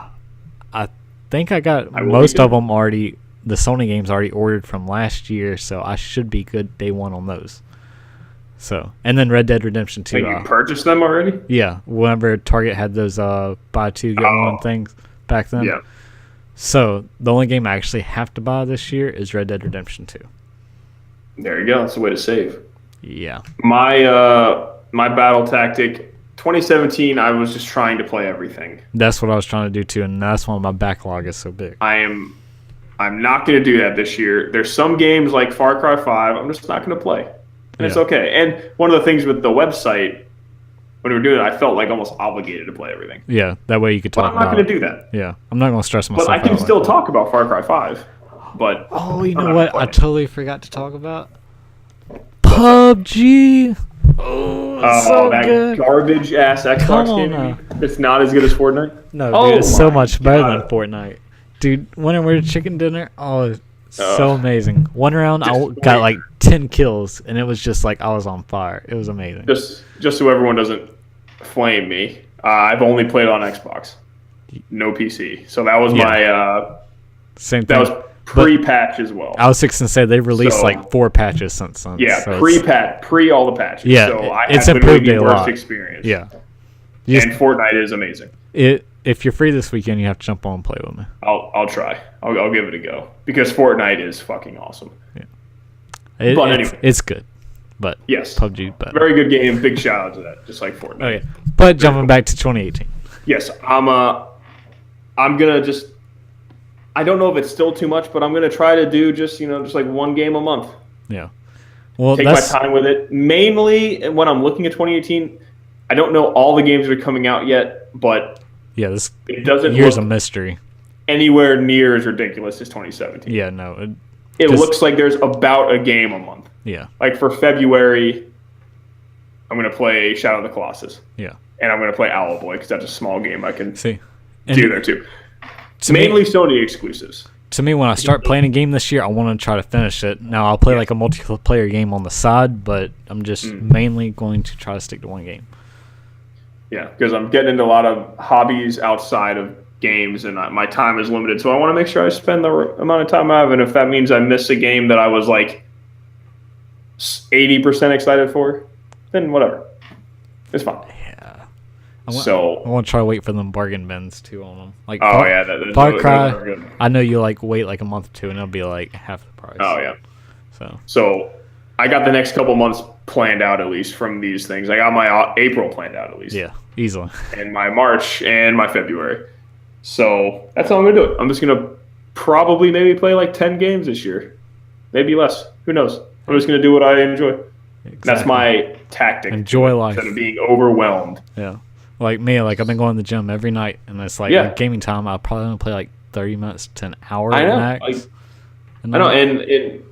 I think I got most of them already. The Sony games already ordered from last year, so I should be good day one on those. So, and then Red Dead Redemption 2. You purchased them already? Yeah, whenever Target had those buy two, get one things back then. Yeah. So, the only game I actually have to buy this year is Red Dead Redemption 2. There you go. That's the way to save. Yeah. My battle tactic, 2017, I was just trying to play everything. That's what I was trying to do too, and that's why my backlog is so big. I'm not going to do that this year. There's some games like Far Cry 5 I'm just not going to play. And it's okay. And one of the things with the website, when we were doing it, I felt like almost obligated to play everything. Yeah, that way you could talk about it. I'm not going to do that. Yeah, I'm not going to stress myself out. But I can still talk about Far Cry 5. But you know what? I totally forgot to talk about PUBG. So that good. garbage-ass Xbox game. It's not as good as Fortnite? No, dude, it's so much better than Fortnite. Dude, when I went to chicken dinner, so amazing. One round, I got like 10 kills, and it was just like I was on fire. It was amazing. Just so everyone doesn't flame me, I've only played on Xbox, no PC. So that was my same thing. That was pre-patch as well. I was fixing to say they released like 4 patches since then. Yeah, so pre all the patches. Yeah, so it's improved a lot. Experience. Yeah, and Fortnite is amazing. If you're free this weekend, you have to jump on and play with me. I'll try. I'll give it a go because Fortnite is fucking awesome. Yeah, but anyway, it's good. But yes, PUBG better. Very good game. Big shout out to that. Just like Fortnite. Oh yeah. But jumping back to 2018. Yes, I'm gonna just. I don't know if it's still too much, but I'm gonna try to do just like one game a month. Yeah. Well, take my time with it. Mainly when I'm looking at 2018, I don't know all the games that are coming out yet, but this it doesn't year's a mystery. Anywhere near as ridiculous as 2017. Yeah, no. It looks like there's about a game a month. Yeah. Like for February, I'm going to play Shadow of the Colossus. Yeah. And I'm going to play Owlboy because that's a small game I can do there too. Mainly Sony exclusives. To me, when I start playing a game this year, I want to try to finish it. Now, I'll play like a multiplayer game on the side, but I'm just mainly going to try to stick to one game. Yeah, because I'm getting into a lot of hobbies outside of games, and my time is limited. So I want to make sure I spend the amount of time I have, and if that means I miss a game that I was like 80% excited for, then whatever. It's fine. Yeah. I want to try to wait for them bargain bins too on them. Like Far Cry. I know you wait like a month or two, and it'll be like half the price. Oh yeah. So I got the next couple months planned out at least from these things. I got my April planned out at least. Yeah, easily. And my March and my February. So that's how I'm gonna do it. I'm just gonna probably maybe play like 10 games this year, maybe less. Who knows? I'm just gonna do what I enjoy. Exactly. That's my tactic. Enjoy life instead of being overwhelmed. Yeah. Like me, I've been going to the gym every night, and it's like gaming time. I'll probably only play like 30 minutes to an hour max. I know. And in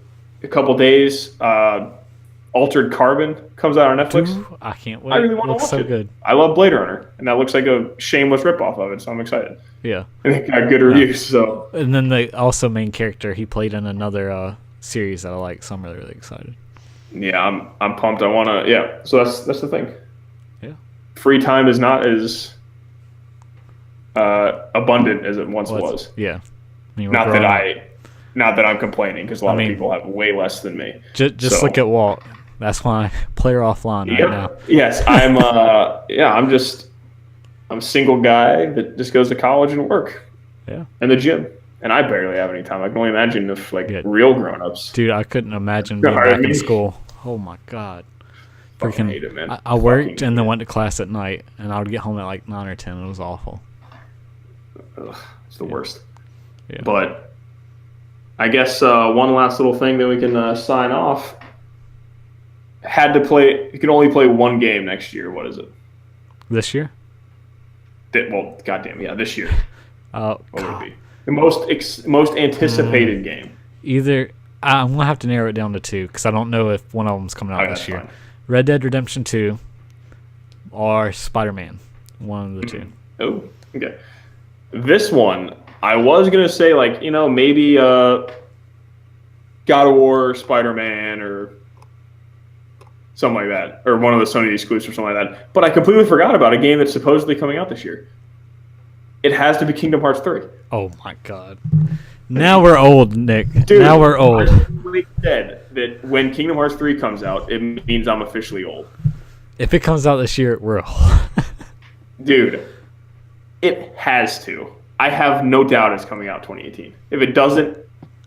a couple days, Altered Carbon comes out on Netflix. Dude, I can't wait. I really want to watch so it. Good. I love Blade Runner, and that looks like a shameless ripoff of it, so I'm excited. Yeah. And it got good reviews. So. And then the main character, he played in another series that I like, so I'm really, really excited. Yeah, I'm pumped. I want to. Yeah. So that's the thing. Yeah. Free time is not as abundant as it once was. Yeah. Not that I'm complaining, because a lot of people have way less than me. Just look at Walt. That's why player offline right now. Yes, I'm. I'm a single guy that just goes to college and work. Yeah. And the gym, and I barely have any time. I can only imagine if real grown-ups. Dude, I couldn't imagine being back in school. Oh my god. Freaking hate it, man. I worked and then went to class at night, and I would get home at like 9 or 10. It was awful. Ugh, it's the worst. Yeah. But I guess one last little thing that we can sign off. You can only play one game next year. What is it? This year? Goddamn, yeah, this year. What would it be? The most anticipated game. Either I'm gonna have to narrow it down to 2 because I don't know if one of them's coming out this year. Fine. Red Dead Redemption 2 or Spider-Man. One of the two. Oh, okay. This one, I was going to say, like, maybe God of War, Spider-Man, or something like that. Or one of the Sony exclusives or something like that. But I completely forgot about a game that's supposedly coming out this year. It has to be Kingdom Hearts 3. Oh, my God. Now we're old, Nick. Dude, now we're old. I really said that when Kingdom Hearts 3 comes out, it means I'm officially old. If it comes out this year, we're old. Dude, it has to. I have no doubt it's coming out 2018. If it doesn't,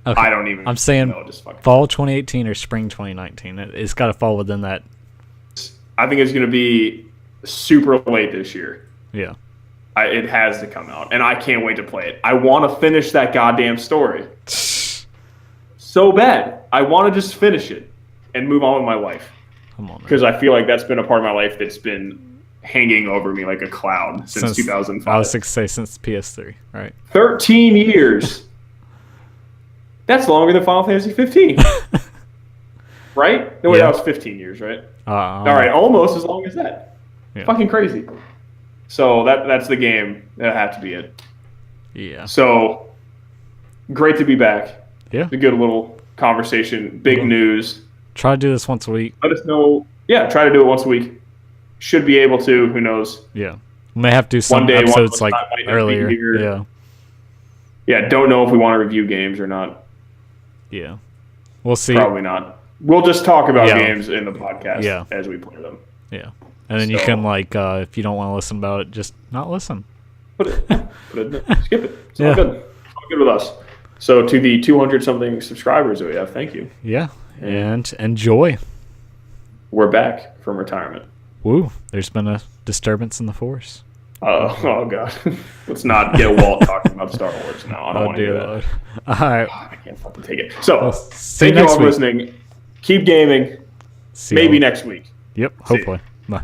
okay. I don't even I'm saying know. Just fall 2018 or spring 2019. It's got to fall within that. I think it's going to be super late this year. Yeah. It has to come out, and I can't wait to play it. I want to finish that goddamn story so bad. I want to just finish it and move on with my life. Come on, because I feel like that's been a part of my life that's been hanging over me like a cloud since 2005. I was going to say since PS3, right? 13 years. That's longer than Final Fantasy 15. Right? No, wait, that was 15 years, right? All right, almost as long as that. Yeah. Fucking crazy. So that's the game. That had to be it. Yeah. So great to be back. Yeah. It's a good little conversation. Big news. Try to do this once a week. Let us know. Yeah, try to do it once a week. Should be able to. Who knows? Yeah. We may have to do some episodes like earlier. Yeah. Yeah, don't know if we want to review games or not. Yeah. We'll see. Probably not. We'll just talk about games in the podcast as we play them. Yeah. And then you can, if you don't want to listen about it, just not listen. Skip it. It's all good. It's all good with us. So to the 200-something subscribers that we have, thank you. Yeah. And enjoy. We're back from retirement. Woo. There's been a disturbance in the force. Oh God. Let's not get Walt talking about Star Wars now. I don't want to do that. Lord. All right. I can't fucking take it. So, thank you all for listening. Keep gaming. Maybe next week. Yep. Hopefully. Bye.